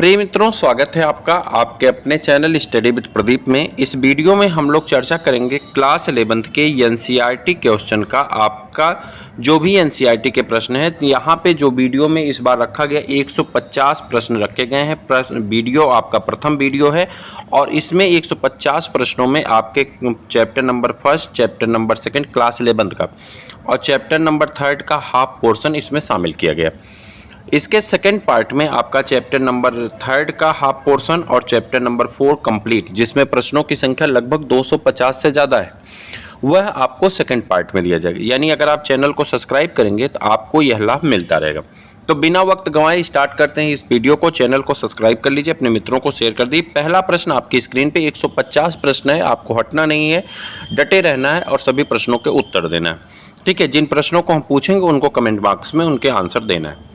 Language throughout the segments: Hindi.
प्रिय मित्रों, स्वागत है आपका आपके अपने चैनल स्टडी विद प्रदीप में। इस वीडियो में हम लोग चर्चा करेंगे क्लास 11th के एनसीईआरटी क्वेश्चन का। आपका जो भी एनसीईआरटी के प्रश्न है, यहाँ पे जो वीडियो में इस बार रखा गया 150 प्रश्न रखे गए हैं। प्रश्न वीडियो आपका प्रथम वीडियो है और इसमें 150 प्रश्नों में आपके chapter number 1, chapter number 2 class 11th का और चैप्टर नंबर 3 का हाफ पोर्शन इसमें शामिल किया गया। इसके सेकेंड पार्ट में आपका चैप्टर नंबर 3 का हाफ पोर्शन और चैप्टर नंबर 4 कंप्लीट, जिसमें प्रश्नों की संख्या लगभग 250 से ज़्यादा है, वह आपको सेकेंड पार्ट में दिया जाएगा। यानी अगर आप चैनल को सब्सक्राइब करेंगे तो आपको यह लाभ मिलता रहेगा। तो बिना वक्त गंवाए स्टार्ट करते हैं इस वीडियो को। चैनल को सब्सक्राइब कर लीजिए, अपने मित्रों को शेयर कर दीजिए। पहला प्रश्न आपकी स्क्रीन पे 150 प्रश्न है, आपको हटना नहीं है, डटे रहना है और सभी प्रश्नों के उत्तर देना है। ठीक है, जिन प्रश्नों को हम पूछेंगे उनको कमेंट बॉक्स में उनके आंसर देना है।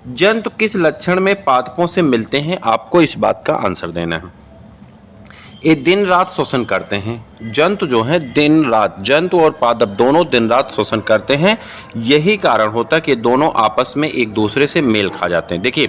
जंतु किस लक्षण में पादपों से मिलते हैं, आपको इस बात का आंसर देना है। ये दिन रात श्वसन करते हैं। जंतु जो है दिन रात, जंतु और पादप दोनों दिन रात श्वसन करते हैं। यही कारण होता है कि दोनों आपस में एक दूसरे से मेल खा जाते हैं। देखिए,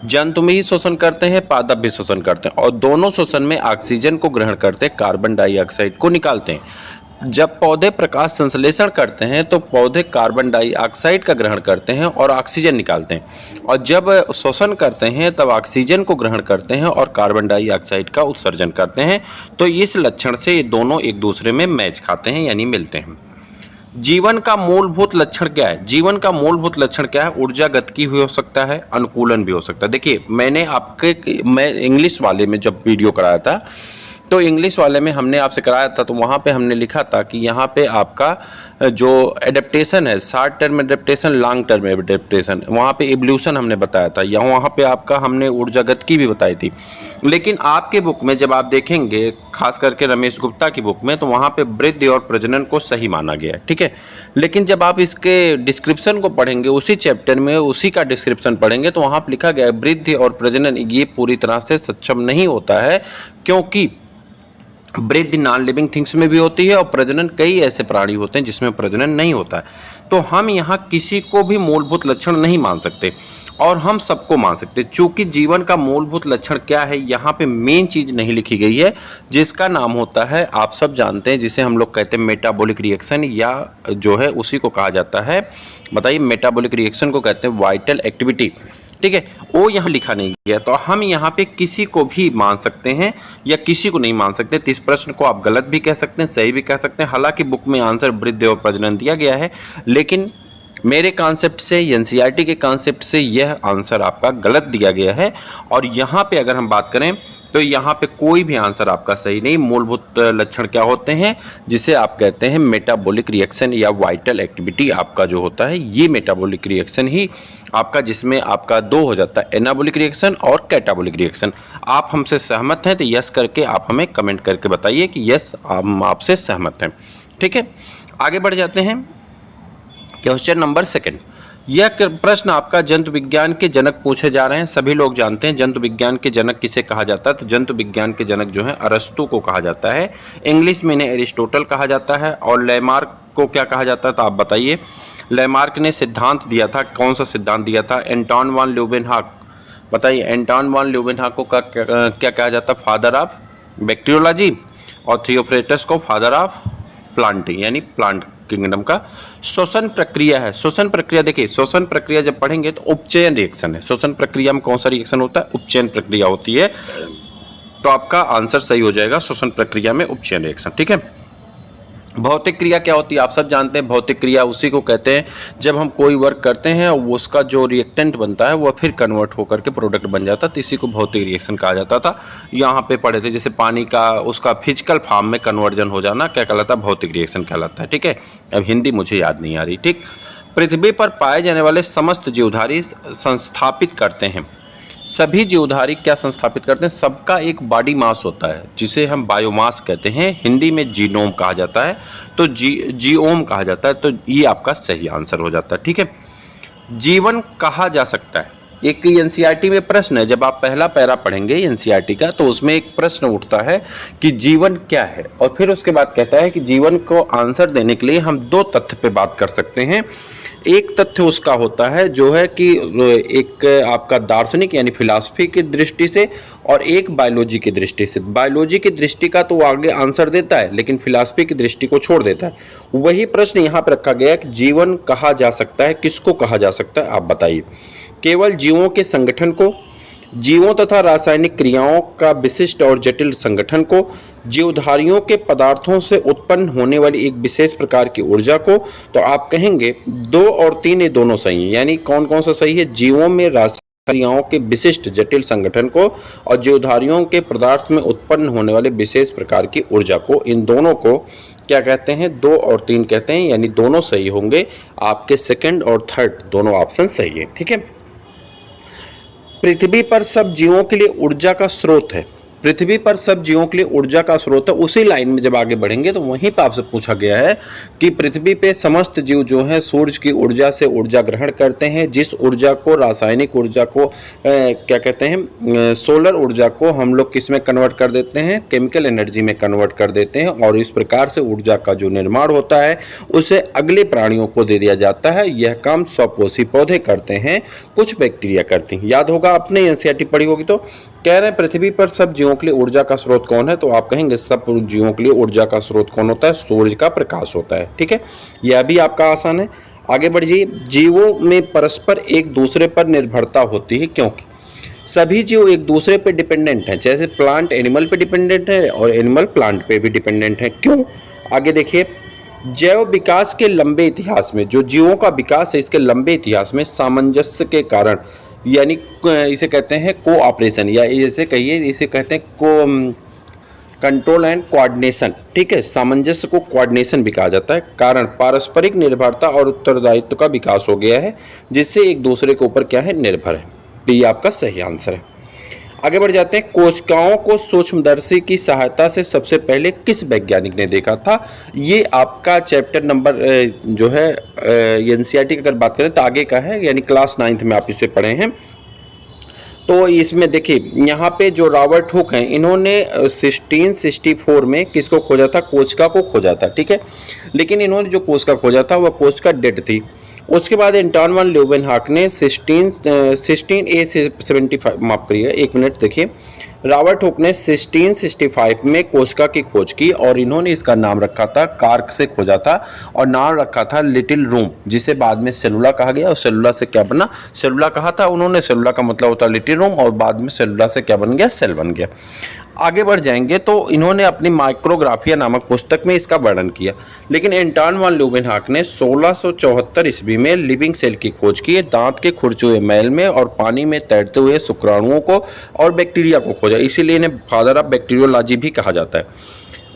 जंतु में ही श्वसन करते हैं, पादप भी श्वसन करते हैं और दोनों श्वसन में ऑक्सीजन को ग्रहण करते हैं, कार्बन डाइऑक्साइड को निकालते हैं। जब पौधे प्रकाश संश्लेषण करते हैं तो पौधे कार्बन डाइऑक्साइड का ग्रहण करते हैं और ऑक्सीजन निकालते हैं, और जब श्वसन करते हैं तब ऑक्सीजन को ग्रहण करते हैं और कार्बन डाइऑक्साइड का उत्सर्जन करते हैं। तो इस लक्षण से ये दोनों एक दूसरे में मैच खाते हैं, यानी मिलते हैं। जीवन का मूलभूत लक्षण क्या है? जीवन का मूलभूत लक्षण क्या है? ऊर्जा गतिकी भी हो सकता है, अनुकूलन भी हो सकता है। देखिए, मैं इंग्लिश वाले में जब वीडियो कराया था तो इंग्लिश वाले में हमने आपसे कराया था, तो वहाँ पे हमने लिखा था कि यहाँ पे आपका जो एडेप्टेशन है, short term adaptation, long term adaptation, वहाँ पे इवोल्यूशन हमने बताया था, या वहाँ पे आपका हमने ऊर्जा गतिकी भी बताई थी। लेकिन आपके बुक में जब आप देखेंगे, खास करके रमेश गुप्ता की बुक में, तो वहाँ पे वृद्धि और प्रजनन को सही माना गया है। ठीक है, लेकिन जब आप इसके डिस्क्रिप्शन को पढ़ेंगे, उसी चैप्टर में उसी का डिस्क्रिप्शन पढ़ेंगे, तो वहाँ पर लिखा गया है वृद्धि और प्रजनन ये पूरी तरह से सक्षम नहीं होता है, क्योंकि वृद्धि नॉन लिविंग थिंग्स में भी होती है और प्रजनन कई ऐसे प्राणी होते हैं जिसमें प्रजनन नहीं होता है। तो हम यहाँ किसी को भी मूलभूत लक्षण नहीं मान सकते और हम सबको मान सकते, चूंकि जीवन का मूलभूत लक्षण क्या है यहाँ पे मेन चीज़ नहीं लिखी गई है, जिसका नाम होता है, आप सब जानते हैं, जिसे हम लोग कहते हैं मेटाबॉलिक रिएक्शन, या जो है उसी को कहा जाता है, बताइए, मेटाबॉलिक रिएक्शन को कहते हैं वाइटल एक्टिविटी। ठीक है, वो यहाँ लिखा नहीं गया, तो हम यहाँ पे किसी को भी मान सकते हैं या किसी को नहीं मान सकते। तो इस प्रश्न को आप गलत भी कह सकते हैं, सही भी कह सकते हैं। हालांकि बुक में आंसर वृद्धि और प्रजनन दिया गया है, लेकिन मेरे कॉन्सेप्ट से, एनसीईआरटी के कॉन्सेप्ट से यह आंसर आपका गलत दिया गया है। और यहाँ पे अगर हम बात करें तो यहाँ पे कोई भी आंसर आपका सही नहीं। मूलभूत लक्षण क्या होते हैं, जिसे आप कहते हैं मेटाबॉलिक रिएक्शन या वाइटल एक्टिविटी, आपका जो होता है ये मेटाबॉलिक रिएक्शन ही आपका, जिसमें आपका दो हो जाता है, एनाबॉलिक रिएक्शन और कैटाबॉलिक रिएक्शन। आप हमसे सहमत हैं तो यस करके आप हमें कमेंट करके बताइए कि यस, हम आपसे सहमत हैं। ठीक है, आगे बढ़ जाते हैं। क्वेश्चन नंबर 2, यह प्रश्न आपका जंतु विज्ञान के जनक पूछे जा रहे हैं। सभी लोग जानते हैं जंतु विज्ञान के जनक किसे कहा जाता है, तो जंतु विज्ञान के जनक जो है अरस्तु को कहा जाता है। इंग्लिश में इन्हें एरिस्टोटल कहा जाता है। और लेमार्क को क्या कहा जाता है, तो आप बताइए। लेमार्क ने सिद्धांत दिया था, कौन सा सिद्धांत दिया था? एंटोन वॉन ल्यूवेनहॉक, बताइए। एंटोन वॉन ल्यूवेनहॉक को क्या कहा जाता है? Father of bacteriology. और थियोफ्रेटस को फादर ऑफ प्लांटिंग, यानी प्लांट किंगडम का। श्वसन प्रक्रिया है, श्वसन प्रक्रिया, देखिए श्वसन प्रक्रिया जब पढ़ेंगे तो उपचयन रिएक्शन है। श्वसन प्रक्रिया में कौन सा रिएक्शन होता है? उपचयन प्रक्रिया होती है। तो आपका आंसर सही हो जाएगा, श्वसन प्रक्रिया में उपचयन रिएक्शन। ठीक है, भौतिक क्रिया क्या होती है? आप सब जानते हैं, भौतिक क्रिया उसी को कहते हैं जब हम कोई वर्क करते हैं और उसका जो रिएक्टेंट बनता है वह फिर कन्वर्ट होकर के प्रोडक्ट बन जाता है, तो इसी को भौतिक रिएक्शन कहा जाता था। यहाँ पे पढ़े थे, जैसे पानी का उसका फिजिकल फॉर्म में कन्वर्जन हो जाना क्या कहलाता है? भौतिक रिएक्शन कहलाता है। ठीक है, अब हिंदी मुझे याद नहीं आ रही। ठीक, पृथ्वी पर पाए जाने वाले समस्त जीवधारी संस्थापित करते हैं। सभी जीवधारी क्या संस्थापित करते हैं? सबका एक बॉडी मास होता है, जिसे हम बायोमास कहते हैं, हिंदी में जीनोम कहा जाता है, तो जीओम कहा जाता है। तो ये आपका सही आंसर हो जाता है। ठीक है, जीवन कहा जा सकता है, एक एनसीईआरटी में प्रश्न है। जब आप पहला पैरा पढ़ेंगे एनसीईआरटी का, तो उसमें एक प्रश्न उठता है कि जीवन क्या है, और फिर उसके बाद कहता है कि जीवन को आंसर देने के लिए हम दो तथ्य पे बात कर सकते हैं। एक तथ्य उसका होता है जो है कि एक आपका दार्शनिक यानी फिलॉसफी की दृष्टि से और एक बायोलॉजी की दृष्टि से। बायोलॉजी की दृष्टि का तो वो आगे आंसर देता है लेकिन फिलॉसफी की दृष्टि को छोड़ देता है। वही प्रश्न यहाँ पर रखा गया है कि जीवन कहा जा सकता है, किसको कहा जा सकता है, आप बताइए। केवल जीवों के संगठन को, जीवों तथा रासायनिक क्रियाओं का विशिष्ट और जटिल संगठन को, जीवधारियों के पदार्थों से उत्पन्न होने वाली एक विशेष प्रकार की ऊर्जा को। तो आप कहेंगे 2 और 3 ये दोनों सही है। यानी कौन कौन सा सही है? जीवों में रासायनिक क्रियाओं के विशिष्ट जटिल संगठन को और जीवधारियों के पदार्थ में उत्पन्न होने वाले विशेष प्रकार की ऊर्जा को, इन दोनों को क्या कहते हैं? 2 और 3 कहते हैं। यानी दोनों सही होंगे। आपके सेकंड और थर्ड दोनों ऑप्शन सही है। ठीक है। पृथ्वी पर सब जीवों के लिए ऊर्जा का स्रोत है। पृथ्वी पर सब जीवों के लिए ऊर्जा का स्रोत है। उसी लाइन में जब आगे बढ़ेंगे तो वहीं पर आपसे पूछा गया है कि पृथ्वी पे समस्त जीव जो हैं सूर्य की ऊर्जा से ऊर्जा ग्रहण करते हैं। जिस ऊर्जा को, रासायनिक ऊर्जा को क्या कहते हैं, सोलर ऊर्जा को हम लोग किस में कन्वर्ट कर देते हैं? केमिकल एनर्जी में कन्वर्ट कर देते हैं। और इस प्रकार से ऊर्जा का जो निर्माण होता है उसे अगले प्राणियों को दे दिया जाता है। यह काम स्वपोषी पौधे करते हैं, कुछ बैक्टीरिया करती हैं। याद होगा, आपने एनसीईआरटी पढ़ी होगी। तो कह रहे हैं पृथ्वी पर सब जीवों के लिए ऊर्जा का स्रोत कौन है? तो आप कहेंगे सब जीवों के लिए ऊर्जा का स्रोत कौन होता है? सूर्य का प्रकाश होता है। ठीक है, यह भी आपका आसान है। आगे बढ़िए। जीवों में परस्पर एक दूसरे पर निर्भरता होती है क्योंकि सभी जीव एक दूसरे पर डिपेंडेंट हैं। जैसे प्लांट एनिमल पे डिपेंडेंट है और एनिमल प्लांट पे भी डिपेंडेंट है। क्यों? आगे देखिए। जैव विकास के लंबे इतिहास में, जो जीवों का विकास है इसके लंबे इतिहास में सामंजस्य के कारण, यानी इसे कहते हैं कोऑपरेशन, या इसे कहिए, इसे कहते हैं को कंट्रोल एंड कोऑर्डिनेशन। ठीक है, सामंजस्य को कोऑर्डिनेशन भी कहा जाता है। कारण पारस्परिक निर्भरता और उत्तरदायित्व का विकास हो गया है, जिससे एक दूसरे के ऊपर क्या है? निर्भर है। तो ये आपका सही आंसर है। आगे बढ़ जाते हैं। कोशिकाओं को सूक्ष्मदर्शी की सहायता से सबसे पहले किस वैज्ञानिक ने देखा था? ये आपका चैप्टर नंबर जो है एनसीईआरटी की अगर बात करें तो आगे का है, यानी क्लास 9th में आप इसे पढ़े हैं। तो इसमें देखिए, यहाँ पे जो रॉबर्ट हुक हैं, इन्होंने 1664 में किसको खोजा था? कोशिका को खोजा था। ठीक है, लेकिन इन्होंने जो कोशिका खोजा था वह कोशिका डेड थी। उसके बाद एंटोन वन ल्यूवेनहॉक ने 1675, माफ करिएगा, एक मिनट देखिए। रॉबर्ट हुक ने 1665 में कोशिका की खोज की और इन्होंने इसका नाम रखा था, कार्क से खोजा था और नाम रखा था लिटिल रूम, जिसे बाद में सेलुला कहा गया। और सेलुला से क्या बना? सेलुला कहा था उन्होंने। सेलुला का मतलब होता है लिटिल रूम और बाद में सेलुला से क्या बन गया? सेल बन गया। आगे बढ़ जाएंगे तो इन्होंने अपनी माइक्रोग्राफिया नामक पुस्तक में इसका वर्णन किया। लेकिन एंटोन वन ल्यूवेनहॉक ने 1674 ईस्वी में लिविंग सेल की खोज की, दांत के खुरचे हुए मैल में और पानी में तैरते हुए शुक्राणुओं को और बैक्टीरिया को खोजा। इसीलिए इन्हें फादर ऑफ बैक्टीरियोलॉजी भी कहा जाता है।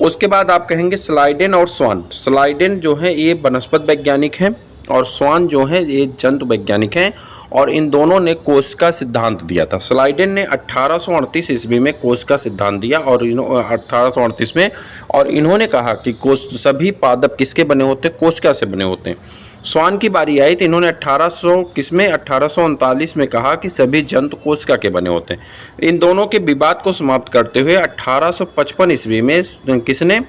उसके बाद आप कहेंगे स्लाइडेन और स्वान। स्लाइडेन जो है ये वनस्पत वैज्ञानिक हैं और स्वान जो है ये जंतु वैज्ञानिक हैं, और इन दोनों ने कोशिका सिद्धांत दिया था। स्लाइडेन ने 1838 ईस्वी में कोशिका सिद्धांत दिया और 1838 में, और इन्होंने कहा कि सभी पादप किसके बने होते हैं? कोशिका से बने होते हैं। स्वान की बारी आई तो इन्होंने 1839 में कहा कि सभी जंतु कोशिका के बने होते हैं। इन दोनों के विवाद को समाप्त करते हुए 1855 ईस्वी में किसने?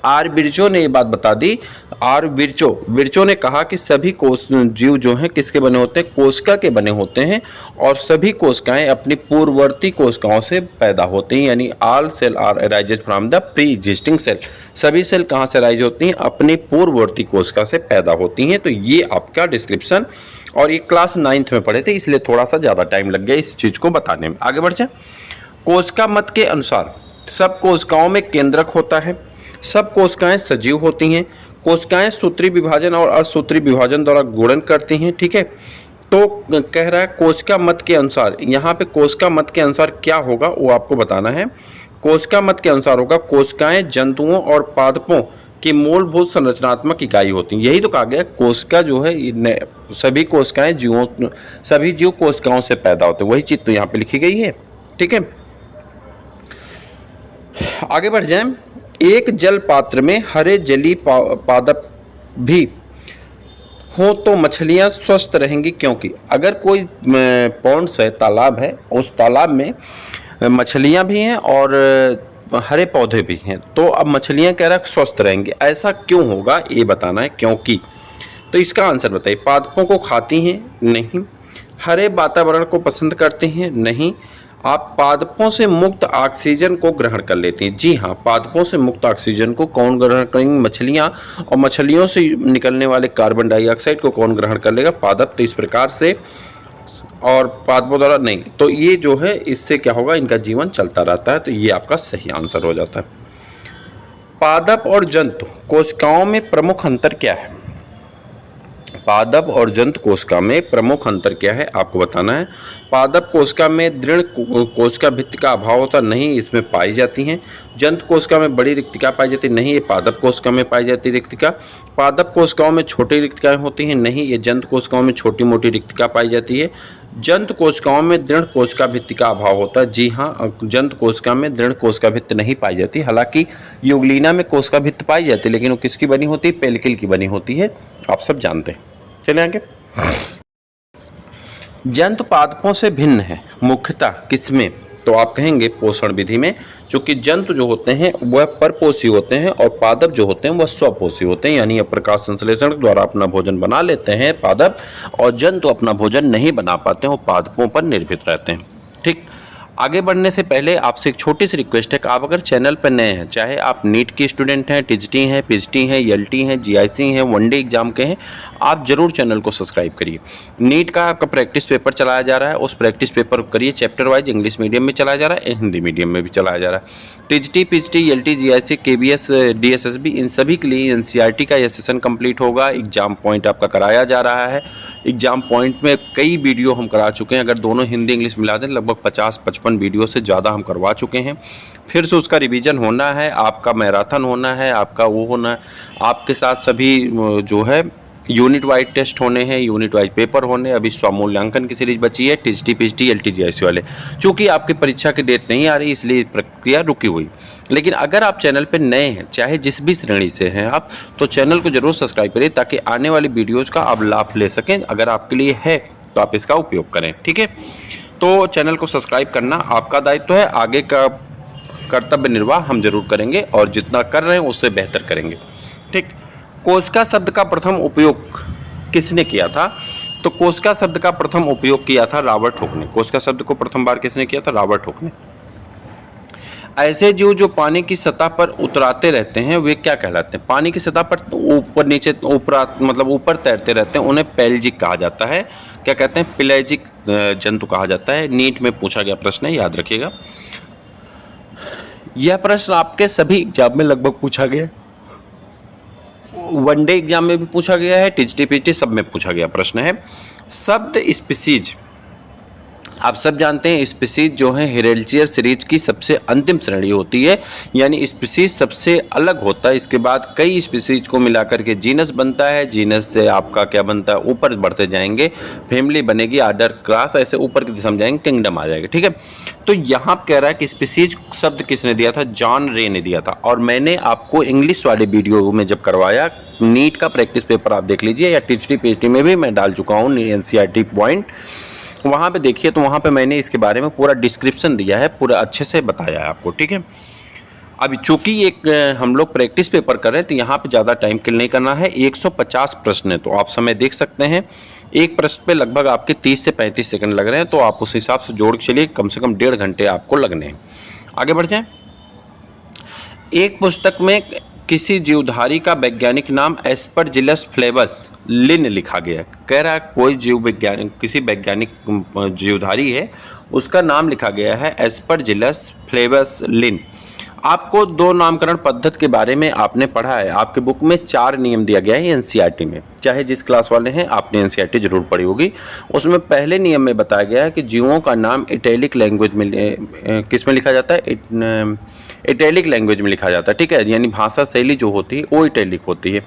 आर विर्चो ने ये बात बता दी। आर विर्चो ने कहा कि सभी जीव जो हैं किसके बने होते हैं? कोशिका के बने होते हैं, और सभी कोशिकाएं अपनी पूर्ववर्ती कोशिकाओं से पैदा होती हैं। यानी all cell are arises from the pre existing cell. सभी सेल कहाँ से अराइज होती हैं? अपनी पूर्ववर्ती कोशिका से पैदा होती हैं। तो ये आपका डिस्क्रिप्शन, और ये क्लास 9th में पढ़े थे, इसलिए थोड़ा सा ज़्यादा टाइम लग गया इस चीज़ को बताने में। आगे बढ़ जाए। कोशिका मत के अनुसार सब कोशिकाओं में केंद्रक होता है। सब कोशिकाएं सजीव होती हैं। कोशिकाएं सूत्री विभाजन और असूत्री विभाजन द्वारा गुणन करती हैं। ठीक है, तो कह रहा है कोशिका मत के अनुसार, यहाँ पे कोशिका मत के अनुसार क्या होगा वो आपको बताना है। कोशिका मत के अनुसार होगा कोशिकाएं जंतुओं और पादपों की मूलभूत संरचनात्मक इकाई होती हैं। यही तो कहा गया, कोशिका जो है सभी कोशिकाएं सभी जीव कोशिकाओं से पैदा होते हैं। वही चीज़ तो यहाँ पे लिखी गई है। ठीक है, आगे बढ़ जाएं। एक जल पात्र में हरे जली पादप भी हो तो मछलियां स्वस्थ रहेंगी क्योंकि अगर कोई पॉन्ड्स है, तालाब है, उस तालाब में मछलियां भी हैं और हरे पौधे भी हैं, तो अब मछलियां कह रहा है स्वस्थ रहेंगी। ऐसा क्यों होगा ये बताना है। क्योंकि तो इसका आंसर बताइए। पादपों को खाती हैं? नहीं। हरे वातावरण को पसंद करते हैं? नहीं। आप पादपों से मुक्त ऑक्सीजन को ग्रहण कर लेती हैं? जी हाँ, पादपों से मुक्त ऑक्सीजन को कौन ग्रहण करेंगे? मछलियाँ। और मछलियों से निकलने वाले कार्बन डाइऑक्साइड को कौन ग्रहण कर लेगा? पादप। तो इस प्रकार से और पादपों द्वारा नहीं, तो ये जो है इससे क्या होगा, इनका जीवन चलता रहता है। तो ये आपका सही आंसर हो जाता है। पादप और जंतु कोशिकाओं में प्रमुख अंतर क्या है? पादप और जंतु कोशिका में प्रमुख अंतर क्या है आपको बताना है। पादप कोशिका में दृढ़ कोशिका भित्ति का अभाव होता नहीं, इसमें पाई जाती हैं। जंतु कोशिका में बड़ी रिक्तिका पाई जाती नहीं, ये पादप कोशिका में पाई जाती रिक्तिका। पादप कोशिकाओं में छोटी रिक्तिकाएं होती हैं नहीं, ये जंतु कोशिकाओं में छोटी मोटी रिक्तिका पाई जाती है। जंतु कोशिकाओं में दृढ़ कोशिका भित्ति का अभाव होता है। जी हाँ, जंतु कोशिका में दृढ़ कोशिका भित्ति नहीं पाई जाती। हालांकि यूग्लिना में कोशिका भित्ति पाई जाती है, लेकिन वो किसकी बनी होती है? पेलिकल की बनी होती है, आप सब जानते हैं। चलिए आगे। जंतु पादपों से भिन्न है मुख्यतः किसमें? तो आप कहेंगे पोषण विधि में, क्योंकि जंतु जो होते हैं वह परपोषी होते हैं और पादप जो होते हैं वह स्वपोषी होते हैं, यानी प्रकाश संश्लेषण द्वारा अपना भोजन बना लेते हैं पादप, और जंतु अपना भोजन नहीं बना पाते हैं, वो पादपों पर निर्भर रहते हैं। ठीक, आगे बढ़ने से पहले आपसे एक छोटी सी रिक्वेस्ट है कि आप अगर चैनल पर नए हैं, चाहे आप नीट के स्टूडेंट हैं, टीजीटी हैं, पीजीटी हैं, एलटी हैं, जीआईसी हैं, वनडे एग्जाम के हैं, आप जरूर चैनल को सब्सक्राइब करिए। नीट का आपका प्रैक्टिस पेपर चलाया जा रहा है, उस प्रैक्टिस पेपर को करिए चैप्टर वाइज। इंग्लिश मीडियम में चलाया जा रहा है, हिंदी मीडियम में भी चलाया जा रहा है। TGT, PGT, LT, GIC, KBS, DSSB, इन सभी के लिए एनसीईआरटी का यह सेशन कंप्लीट होगा। एग्जाम पॉइंट आपका कराया जा रहा है। एग्जाम पॉइंट में कई वीडियो हम करा चुके हैं, अगर दोनों हिंदी इंग्लिश मिला दें लगभग 50-55 वीडियो से ज़्यादा हम करवा चुके हैं। फिर से उसका रिवीजन होना है, आपका मैराथन होना है, आपका वो होना है। आपके साथ सभी जो है यूनिट वाइज टेस्ट होने हैं, यूनिट वाइज पेपर होने। अभी स्वमूल्यांकन की सीरीज बची है, टीजीटी, पीजीटी, एलटी, जीआईसी वाले। चूँकि आपकी परीक्षा की डेट नहीं आ रही, इसलिए प्रक्रिया रुकी हुई। लेकिन अगर आप चैनल पर नए हैं, चाहे जिस भी श्रेणी से हैं आप, तो चैनल को जरूर सब्सक्राइब करिए ताकि आने वाली वीडियोज़ का आप लाभ ले सकें। अगर आपके लिए है तो आप इसका उपयोग करें। ठीक है, तो चैनल को सब्सक्राइब करना आपका दायित्व है। आगे का कर्तव्य निर्वाह हम जरूर करेंगे और जितना कर रहे हैं उससे बेहतर करेंगे। ठीक, कोशिका शब्द का प्रथम उपयोग किसने किया था? तो कोशिका शब्द का प्रथम उपयोग किया था रॉबर्ट हुक ने। कोशिका शब्द को प्रथम बार किसने किया था? रॉबर्ट हुक ने। ऐसे जीव जो पानी की सतह पर उतराते रहते हैं वे क्या कहलाते हैं? पानी की सतह पर ऊपर नीचे मतलब ऊपर तैरते रहते हैं, उन्हें पेलजिक कहा जाता है। क्या कहते हैं? पेलजिक जंतु कहा जाता है। नीट में पूछा गया प्रश्न है, याद रखिएगा। यह प्रश्न आपके सभी एग्जाम में लगभग पूछा गया, वनडे एग्जाम में भी पूछा गया है, टीजीटी, पीजीटी सब में पूछा गया प्रश्न है। शब्द स्पीसीज, आप सब जानते हैं स्पीसीज जो है हेरेल्चियर सीरीज की सबसे अंतिम श्रेणी होती है, यानी स्पीसीज सबसे अलग होता है। इसके बाद कई स्पीसीज को मिलाकर के जीनस बनता है। जीनस से आपका क्या बनता है? ऊपर बढ़ते जाएंगे, फैमिली बनेगी, आर्डर, क्लास, ऐसे ऊपर की दिशा में जाएंगे, किंगडम आ जाएगा। ठीक है, तो यहाँ कह रहा है कि स्पीसीज शब्द किसने दिया था? जॉन रे ने दिया था। और मैंने आपको इंग्लिश वाले वीडियो में जब करवाया, नीट का प्रैक्टिस पेपर आप देख लीजिए, या टीजीटी, पीजीटी में भी मैं डाल चुका हूँ एनसीईआरटी पॉइंट, वहाँ पे देखिए, तो वहाँ पे मैंने इसके बारे में पूरा डिस्क्रिप्शन दिया है, पूरा अच्छे से बताया है आपको। ठीक है, अभी चूंकि एक हम लोग प्रैक्टिस पेपर कर रहे हैं तो यहाँ पे ज़्यादा टाइम किल नहीं करना है। 150 प्रश्न है, तो आप समय देख सकते हैं। एक प्रश्न पे लगभग आपके 30 से 35 सेकंड लग रहे हैं, तो आप उस हिसाब से जोड़ के चलिए, कम से कम 1.5 घंटे आपको लगने हैं। आगे बढ़ जाएं। एक पुस्तक में किसी जीवधारी का वैज्ञानिक नाम एस्परजिलस फ्लेवस लिन लिखा गया है। कह रहा है कोई जीव वैज्ञानिक, किसी वैज्ञानिक जीवधारी है, उसका नाम लिखा गया है एस्परजिलस फ्लेवस लिन। आपको दो नामकरण पद्धति के बारे में आपने पढ़ा है, आपके बुक में 4 नियम दिया गया है एनसीईआरटी में। चाहे जिस क्लास वाले हैं, आपने एनसीईआरटी जरूर पढ़ी होगी। उसमें पहले नियम में बताया गया है कि जीवों का नाम इटैलिक लैंग्वेज में किस में लिखा जाता है? इटैलिक लैंग्वेज में लिखा जाता है। ठीक है, यानी भाषा शैली जो होती है वो इटैलिक होती है।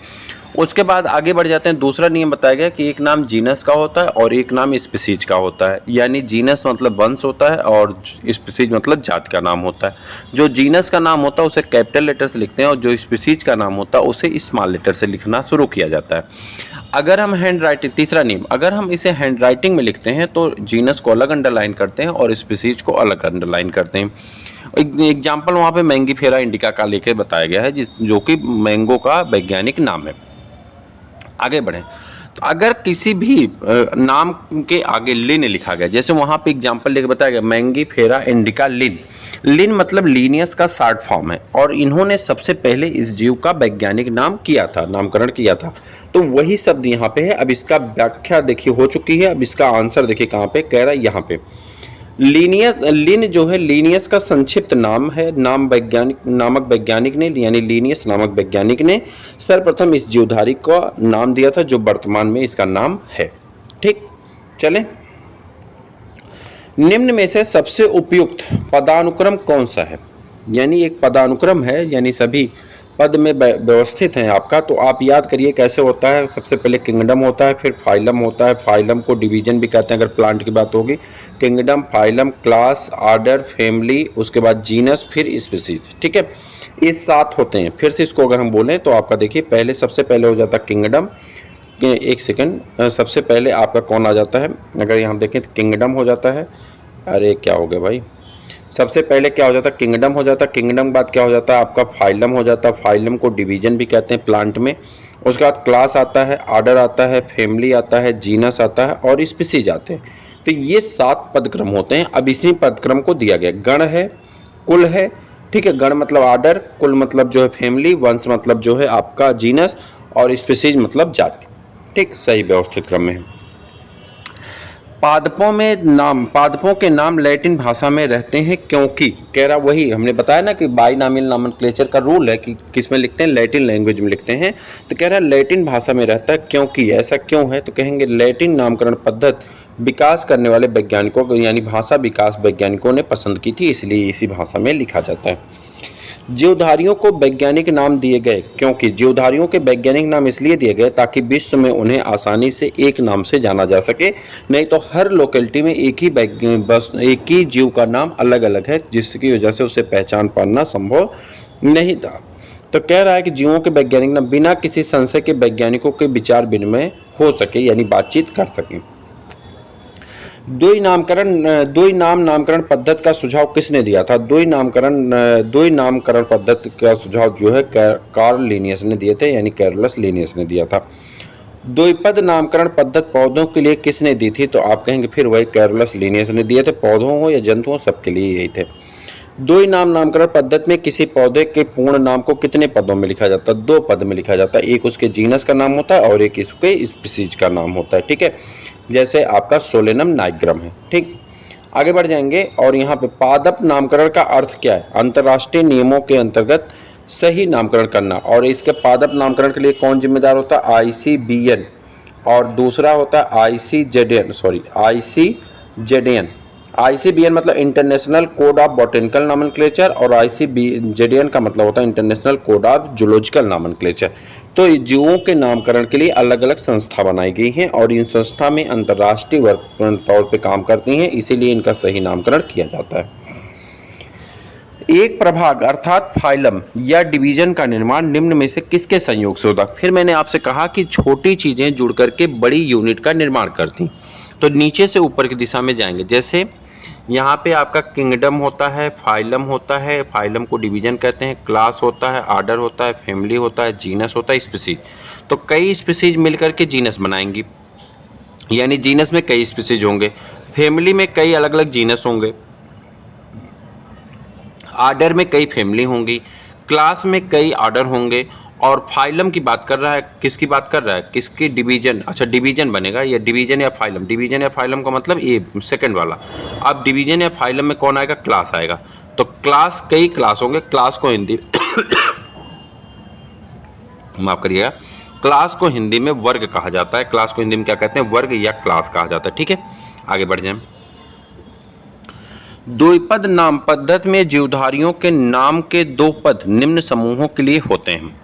उसके बाद आगे बढ़ जाते हैं। दूसरा नियम बताया गया कि एक नाम जीनस का होता है और एक नाम स्पीसीज का होता है। यानी जीनस मतलब वंश होता है और स्पीसीज मतलब जाति का नाम होता है। जो जीनस का नाम होता है उसे कैपिटल लेटर से लिखते हैं और जो स्पीसीज का नाम होता है उसे स्मॉल लेटर से लिखना शुरू किया जाता है। अगर हम हैंड राइटिंग, तीसरा नियम, अगर हम इसे हैंड राइटिंग में लिखते हैं तो जीनस को अलग अंडरलाइन करते हैं और स्पीसीज को अलग अंडरलाइन करते हैं। एग्जाम्पल वहाँ पे मैंगीफेरा इंडिका का लेके बताया गया है, जो कि मैंगो का वैज्ञानिक नाम है। आगे बढ़ें तो अगर किसी भी नाम के आगे लिन लिखा गया, जैसे वहाँ पे एग्जांपल लेके बताया गया मैंगीफेरा इंडिका लिन। लिन मतलब लीनियस का शॉर्ट फॉर्म है, और इन्होंने सबसे पहले इस जीव का वैज्ञानिक नाम किया था, नामकरण किया था। तो वही शब्द यहाँ पे है। अब इसका व्याख्या देखिए हो चुकी है। अब इसका आंसर देखिए कहाँ पे कह रहा है, यहाँ पे लीनियस। लिन जो है लीनियस का संक्षिप्त नाम है। नामक वैज्ञानिक ने यानी लीनियस नामक वैज्ञानिक ने सर्वप्रथम इस जीवधारी को नाम दिया था, जो वर्तमान में इसका नाम है। ठीक, चलें। निम्न में से सबसे उपयुक्त पदानुक्रम कौन सा है? यानी एक पदानुक्रम है, यानी सभी पद में व्यवस्थित हैं आपका। तो आप याद करिए कैसे होता है। सबसे पहले किंगडम होता है, फिर फाइलम होता है। फाइलम को डिवीजन भी कहते हैं अगर प्लांट की बात होगी। Kingdom, phylum, class, order, family, उसके बाद जीनस, फिर स्पीसीज। ठीक है, ये 7 होते हैं। फिर से इसको अगर हम बोलें तो आपका देखिए पहले सबसे पहले हो जाता है किंगडम। एक सेकंड, सबसे पहले आपका कौन आ जाता है? अगर यहाँ देखें तो किंगडम हो जाता है। अरे क्या हो गया भाई, सबसे पहले क्या हो जाता है? किंगडम हो जाता है। किंगडम बाद क्या हो जाता है आपका? फाइलम हो जाता है। फाइलम को डिवीजन भी कहते हैं प्लांट में। उसके बाद क्लास आता है, ऑर्डर आता है, फैमिली आता है, जीनस आता है और स्पीसीज आते हैं। तो ये 7 पदक्रम होते हैं। अब इसी पदक्रम को दिया गया। गण है, कुल है, ठीक है। गण मतलब ऑर्डर, कुल मतलब जो है फैमिली, वंश मतलब जो है आपका जीनस, और स्पीसीज मतलब जाति। ठीक, सही व्यवस्थित क्रम में है। पादपों के नाम लैटिन भाषा में रहते हैं क्योंकि, कह रहा वही हमने बताया ना कि बाइनॉमियल नोमेनक्लेचर का रूल है कि किस में लिखते हैं, लैटिन लैंग्वेज में लिखते हैं। तो कह रहा है लैटिन भाषा में रहता है क्योंकि। ऐसा क्यों है? तो कहेंगे लैटिन नामकरण पद्धति विकास करने वाले वैज्ञानिकों को यानी भाषा विकास वैज्ञानिकों ने पसंद की थी, इसलिए इसी भाषा में लिखा जाता है। जीवधारियों को वैज्ञानिक नाम दिए गए क्योंकि जीवधारियों के वैज्ञानिक नाम इसलिए दिए गए ताकि विश्व में उन्हें आसानी से एक नाम से जाना जा सके। नहीं तो हर लोकेलिटी में एक ही जीव का नाम अलग अलग है, जिसकी वजह से उसे पहचान पाना संभव नहीं था। तो कह रहा है कि जीवों के वैज्ञानिक नाम बिना किसी संशय के वैज्ञानिकों के विचार विनिमय हो सके, यानी बातचीत कर सकें। द्वि नाम नामकरण पद्धति का सुझाव किसने दिया था? द्वि नामकरण पद्धति का सुझाव जो है कार्ल लिनियस ने दिए थे, यानी कैरोलस लिनियस ने दिया था। द्विपद नामकरण पद्धति पौधों के लिए किसने दी थी? तो आप कहेंगे फिर वही कैरोलस लिनियस ने दिए थे। पौधों हो या जंतु हो, सबके लिए यही थे। द्वि नामकरण पद्धति में किसी पौधे के पूर्ण नाम को कितने पदों में लिखा जाता है? 2 पद में लिखा जाता है। एक उसके जीनस का नाम होता है और एक इसके स्पीसीज का नाम होता है। ठीक है, जैसे आपका सोलेनम नाइग्रम है। ठीक, आगे बढ़ जाएंगे। और यहाँ पे पादप नामकरण का अर्थ क्या है? अंतर्राष्ट्रीय नियमों के अंतर्गत सही नामकरण करना। और इसके पादप नामकरण के लिए कौन जिम्मेदार होता है? ICBN, और दूसरा होता है ICZN। ICBN मतलब international code of botanical nomenclature, और ICZN का मतलब होता है international code of zoological nomenclature. तो जीवों के नामकरण के लिए अलग अलग संस्था बनाई गई हैं, और इन संस्था में अंतर्राष्ट्रीय वर्ग तौर पे काम करती हैं, इसीलिए इनका सही नामकरण किया जाता है। एक प्रभाग अर्थात फाइलम या डिवीजन का निर्माण निम्न में से किसके संयोग से होता? फिर मैंने आपसे कहा कि छोटी चीजें जुड़ करके बड़ी यूनिट का निर्माण करती। तो नीचे से ऊपर की दिशा में जाएंगे। जैसे यहाँ पे आपका किंगडम होता है, फाइलम होता है, फाइलम को डिवीजन कहते हैं, क्लास होता है, ऑर्डर होता है, फैमिली होता है, जीनस होता है, स्पीसीज। तो कई स्पीसीज मिलकर के जीनस बनाएंगी, यानी जीनस में कई स्पीसीज होंगे, फैमिली में कई अलग अलग जीनस होंगे, ऑर्डर में कई फैमिली होंगी, क्लास में कई ऑर्डर होंगे, और फाइलम की बात कर रहा है। किसकी बात कर रहा है? किसकी? डिवीजन। अच्छा, डिवीजन बनेगा, या डिवीजन या फाइलम। डिवीजन या फाइलम का मतलब ये सेकंड वाला। अब डिवीजन या फाइलम में कौन आएगा? क्लास आएगा। तो क्लास, कई क्लास होंगे। क्लास को हिंदी माफ करिएगा, क्लास को हिंदी में वर्ग कहा जाता है। क्लास को हिंदी में क्या कहते हैं? वर्ग या क्लास कहा जाता है। ठीक है, आगे बढ़ जाए। द्विपद नाम पद्धति में जीवधारियों के नाम के 2 पद निम्न समूहों के लिए होते हैं: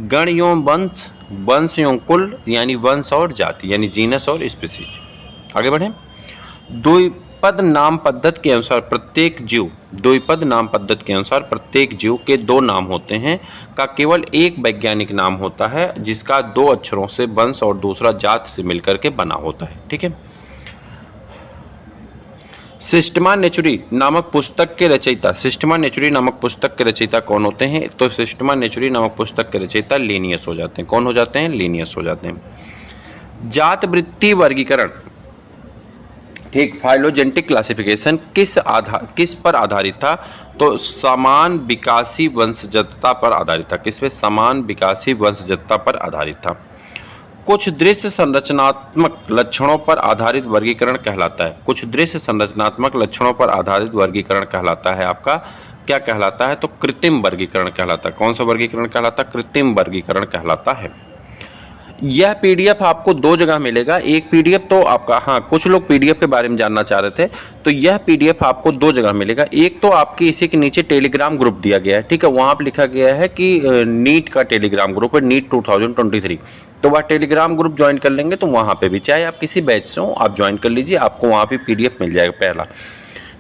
गण एवं वंश, वंश एवं कुल, यानी वंश और जाति, यानी जीनस और स्पीसीज। आगे बढ़ें। द्विपद नाम पद्धति के अनुसार प्रत्येक जीव के 2 नाम होते हैं का केवल एक वैज्ञानिक नाम होता है, जिसका 2 अक्षरों से वंश और दूसरा जाति से मिलकर के बना होता है। ठीक है। सिस्टमा नेचुरी नामक पुस्तक के रचयिता कौन होते हैं? तो सिस्टमा नेचुरी नामक पुस्तक के रचयिता लिनियस हो जाते हैं। कौन हो जाते हैं? लिनियस हो जाते हैं। जात वृत्ति वर्गीकरण, ठीक, फाइलोजेनेटिक क्लासिफिकेशन किस पर आधारित था? तो समान विकासी वंशजता पर आधारित था। किस पे? समान विकासी वंशजता पर आधारित था। कुछ दृश्य संरचनात्मक लक्षणों पर आधारित वर्गीकरण कहलाता है। कुछ दृश्य संरचनात्मक लक्षणों पर आधारित वर्गीकरण कहलाता है आपका क्या कहलाता है? तो कृत्रिम वर्गीकरण कहलाता है। कौन सा वर्गीकरण कहलाता है? कृत्रिम वर्गीकरण कहलाता है। यह पीडीएफ आपको दो जगह मिलेगा। एक पीडीएफ तो आपका, हाँ, कुछ लोग पीडीएफ के बारे में जानना चाह रहे थे, तो यह पीडीएफ आपको दो जगह मिलेगा। एक तो आपकी इसी के नीचे टेलीग्राम ग्रुप दिया गया है, ठीक है, वहाँ पर लिखा गया है कि नीट का टेलीग्राम ग्रुप है, नीट 2023, तो वह टेलीग्राम ग्रुप ज्वाइन कर लेंगे तो वहाँ पे भी, चाहे आप किसी बैच से हो, आप ज्वाइन कर लीजिए, आपको वहाँ पे पीडीएफ मिल जाएगा, पहला।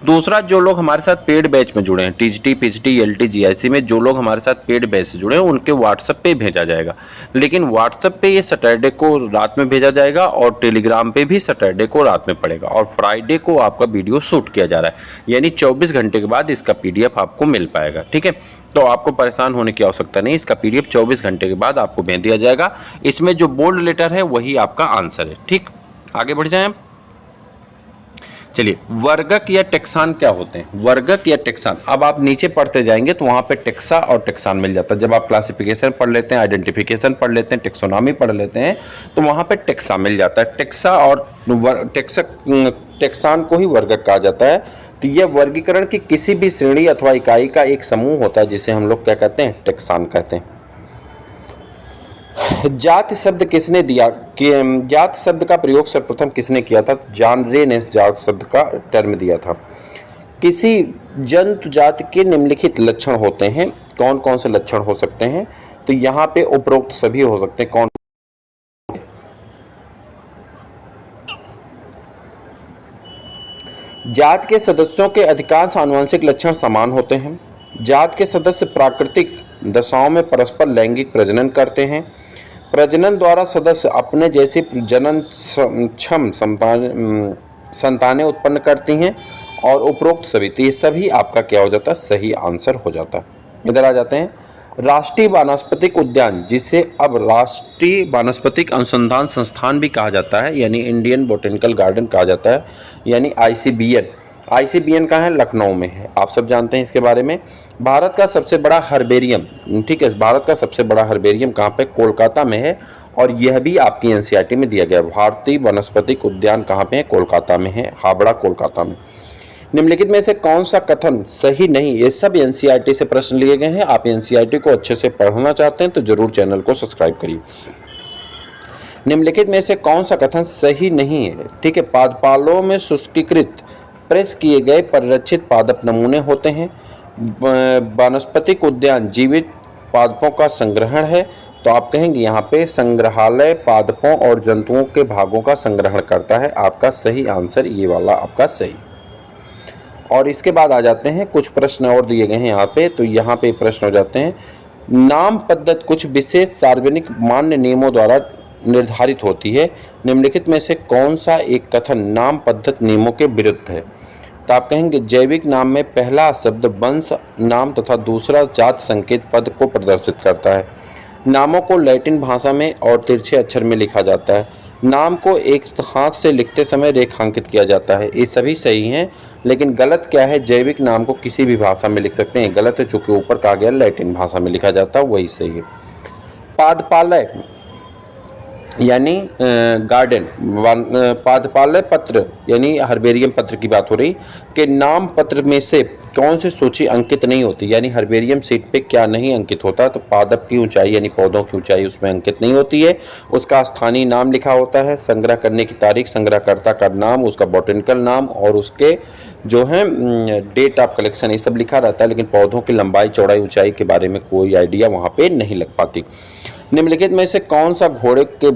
दूसरा, जो लोग हमारे साथ पेड बैच में जुड़े हैं, टीजीटी, पीजीटी, एलटी, जीआईसी में जो लोग हमारे साथ पेड बैच से जुड़े हैं, उनके व्हाट्सएप पे भेजा जाएगा। लेकिन व्हाट्सएप पे ये सैटरडे को रात में भेजा जाएगा और टेलीग्राम पे भी सैटरडे को रात में पड़ेगा, और फ्राइडे को आपका वीडियो शूट किया जा रहा है, यानी 24 घंटे के बाद इसका पीडीएफ आपको मिल पाएगा, ठीक है। तो आपको परेशान होने की आवश्यकता नहीं, इसका पीडीएफ 24 घंटे के बाद आपको भेज दिया जाएगा। इसमें जो बोल्ड लेटर है वही आपका आंसर है, ठीक। आगे बढ़ जाएं। चलिए, वर्गक या टेक्सान क्या होते हैं? वर्गक या टेक्सान, अब आप नीचे पढ़ते जाएंगे तो वहाँ पे टेक्सा और टेक्सान मिल जाता है। जब आप क्लासिफिकेशन पढ़ लेते हैं, आइडेंटिफिकेशन पढ़ लेते हैं, टेक्सोनॉमी पढ़ लेते हैं, तो वहाँ पे टेक्सा मिल जाता है। टेक्सा और टेक्सान को ही वर्गक कहा जाता है। तो यह वर्गीकरण की किसी भी श्रेणी अथवा इकाई का एक समूह होता है, जिसे हम लोग क्या कहते हैं? टेक्सान कहते हैं। जात शब्द किसने दिया? कि जात शब्द का प्रयोग सर्वप्रथम किसने किया था? जॉन रे ने जात शब्द का टर्म दिया था। किसी जंतु जाति के निम्नलिखित लक्षण होते हैं, कौन कौन से लक्षण हो सकते हैं? तो यहाँ पे उपरोक्त सभी हो सकते हैं। कौन? जात के सदस्यों के अधिकांश आनुवंशिक लक्षण समान होते हैं। जात के सदस्य प्राकृतिक दशाओं में परस्पर लैंगिक प्रजनन करते हैं। प्रजनन द्वारा सदस्य अपने जैसी जननक्षम संतानें उत्पन्न करती हैं, और उपरोक्त सभी, तो ये सभी आपका क्या हो जाता है? सही आंसर हो जाता है। इधर आ जाते हैं। राष्ट्रीय वानस्पतिक उद्यान, जिसे अब राष्ट्रीय वानस्पतिक अनुसंधान संस्थान भी कहा जाता है, यानी इंडियन बोटेनिकल गार्डन कहा जाता है, यानी आईसीबीएन। आईसीबीएन कहाँ है? लखनऊ में है, आप सब जानते हैं इसके बारे में। भारत का सबसे बड़ा हर्बेरियम, ठीक है, भारत का सबसे बड़ा हर्बेरियम कहाँ पे? कोलकाता में है, और यह भी आपकी एनसीईआरटी में दिया गया है। भारतीय वनस्पतिक उद्यान कहाँ पे है? कोलकाता में है, हावड़ा, कोलकाता में। निम्नलिखित में से कौन सा कथन सही नहीं? ये सब एनसीईआरटी से प्रश्न लिए गए हैं। आप एनसीईआरटी को अच्छे से पढ़ना चाहते हैं तो जरूर चैनल को सब्सक्राइब करिए। निम्नलिखित में से कौन सा कथन सही नहीं है? ठीक है, पादपालों में शुष्कीकृत प्रेस किए गए परिरक्षित पादप नमूने होते हैं। वानस्पतिक उद्यान जीवित पादपों का संग्रहण है, तो आप कहेंगे यहाँ पे संग्रहालय पादपों और जंतुओं के भागों का संग्रहण करता है। आपका सही आंसर ये वाला आपका सही। और इसके बाद आ जाते हैं, कुछ प्रश्न और दिए गए हैं यहाँ पे, तो यहाँ पे प्रश्न हो जाते हैं। नाम पद्धति कुछ विशेष सार्वजनिक मान्य नियमों द्वारा निर्धारित होती है। निम्नलिखित में से कौन सा एक कथन नाम पद्धति नियमों के विरुद्ध है? तो आप कहेंगे जैविक नाम में पहला शब्द वंश नाम तथा दूसरा जात संकेत पद को प्रदर्शित करता है। नामों को लैटिन भाषा में और तिरछे अक्षर में लिखा जाता है। नाम को एक हाथ से लिखते समय रेखांकित किया जाता है। ये सभी सही हैं, लेकिन गलत क्या है? जैविक नाम को किसी भी भाषा में लिख सकते हैं, गलत है, चूंकि ऊपर कहा गया लैटिन भाषा में लिखा जाता है, वही सही है। पादपालय यानी गार्डन, पादपालय पत्र यानी हर्बेरियम पत्र की बात हो रही, कि नाम पत्र में से कौन सी सूची अंकित नहीं होती, यानी हर्बेरियम सीट पे क्या नहीं अंकित होता? तो पादप की ऊंचाई यानी पौधों की ऊंचाई उसमें अंकित नहीं होती है। उसका स्थानीय नाम लिखा होता है, संग्रह करने की तारीख, संग्रहकर्ता का नाम, उसका बॉटनिकल नाम और उसके जो है डेट ऑफ कलेक्शन, ये सब लिखा रहता है, लेकिन पौधों की लंबाई चौड़ाई ऊंचाई के बारे में कोई आइडिया वहाँ पे नहीं लग पाती। निम्नलिखित में से कौन सा घोड़े के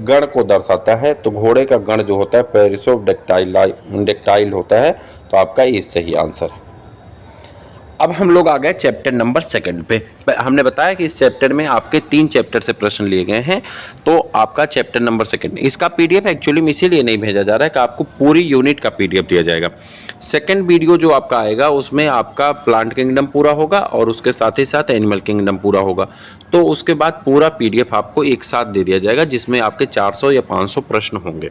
गण को दर्शाता है? तो घोड़े का गण जो होता है पेरिसोडेक्टाइल होता है, तो आपका ये सही आंसर है। अब हम लोग आ गए चैप्टर नंबर 2 पे। हमने बताया कि इस चैप्टर में आपके 3 चैप्टर से प्रश्न लिए गए हैं, तो आपका चैप्टर नंबर 2 इसका पीडीएफ एक्चुअली में इसीलिए नहीं भेजा जा रहा है कि आपको पूरी यूनिट का पीडीएफ दिया जाएगा। सेकंड वीडियो जो आपका आएगा उसमें आपका प्लांट किंगडम पूरा होगा और उसके साथ ही साथ एनिमल किंगडम पूरा होगा, तो उसके बाद पूरा पीडीएफ आपको एक साथ दे दिया जाएगा जिसमें आपके 400 या 500 प्रश्न होंगे।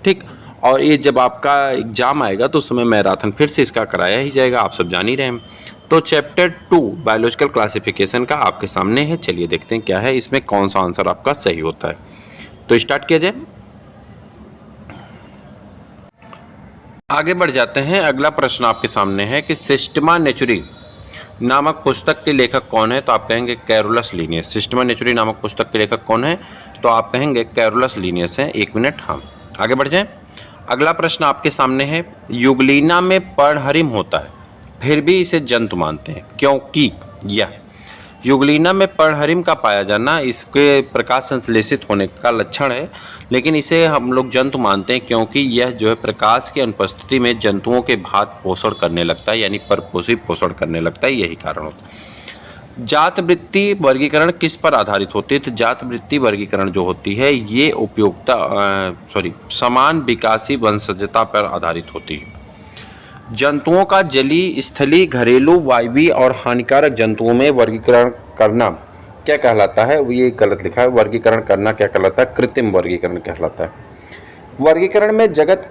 ठीक, और ये जब आपका एग्जाम आएगा तो उस समय मैराथन फिर से इसका कराया ही जाएगा, आप सब जान ही रहे हैं। तो चैप्टर 2 बायोलॉजिकल क्लासिफिकेशन का आपके सामने है। चलिए देखते हैं क्या है इसमें, कौन सा आंसर आपका सही होता है। तो स्टार्ट किया जाए, आगे बढ़ जाते हैं। अगला प्रश्न आपके सामने है कि सिस्टमा नेचुरी नामक पुस्तक के लेखक कौन है? तो आप कहेंगे कैरोलस लीनियस। सिस्टमा नेचुरी नामक पुस्तक के लेखक कौन है? तो आप कहेंगे कैरोलस लीनियस है। 1 मिनट, हाँ आगे बढ़ जाएं। अगला प्रश्न आपके सामने है, युगलीना में पर्णहरिम होता है फिर भी इसे जंतु मानते हैं क्योंकि यह युगलीना में पर्णहरिम का पाया जाना इसके प्रकाश संश्लेषित होने का लक्षण है, लेकिन इसे हम लोग जंतु मानते हैं क्योंकि यह जो है प्रकाश की अनुपस्थिति में जंतुओं के भांति पोषण करने लगता है, यानी परपोषी पोषण करने लगता है, यही कारण होता है। जात वृत्ति वर्गीकरण किस पर आधारित होती है? तो जात वृत्ति वर्गीकरण जो होती है ये समान विकासी वंशजता पर आधारित होती है। जंतुओं का जलीय, स्थलीय, घरेलू, वायवीय और हानिकारक जंतुओं में वर्गीकरण करना क्या कहलाता है? ये गलत लिखा है। वर्गीकरण करना क्या कहलाता है? कृत्रिम वर्गीकरण कहलाता है। वर्गीकरण में जगत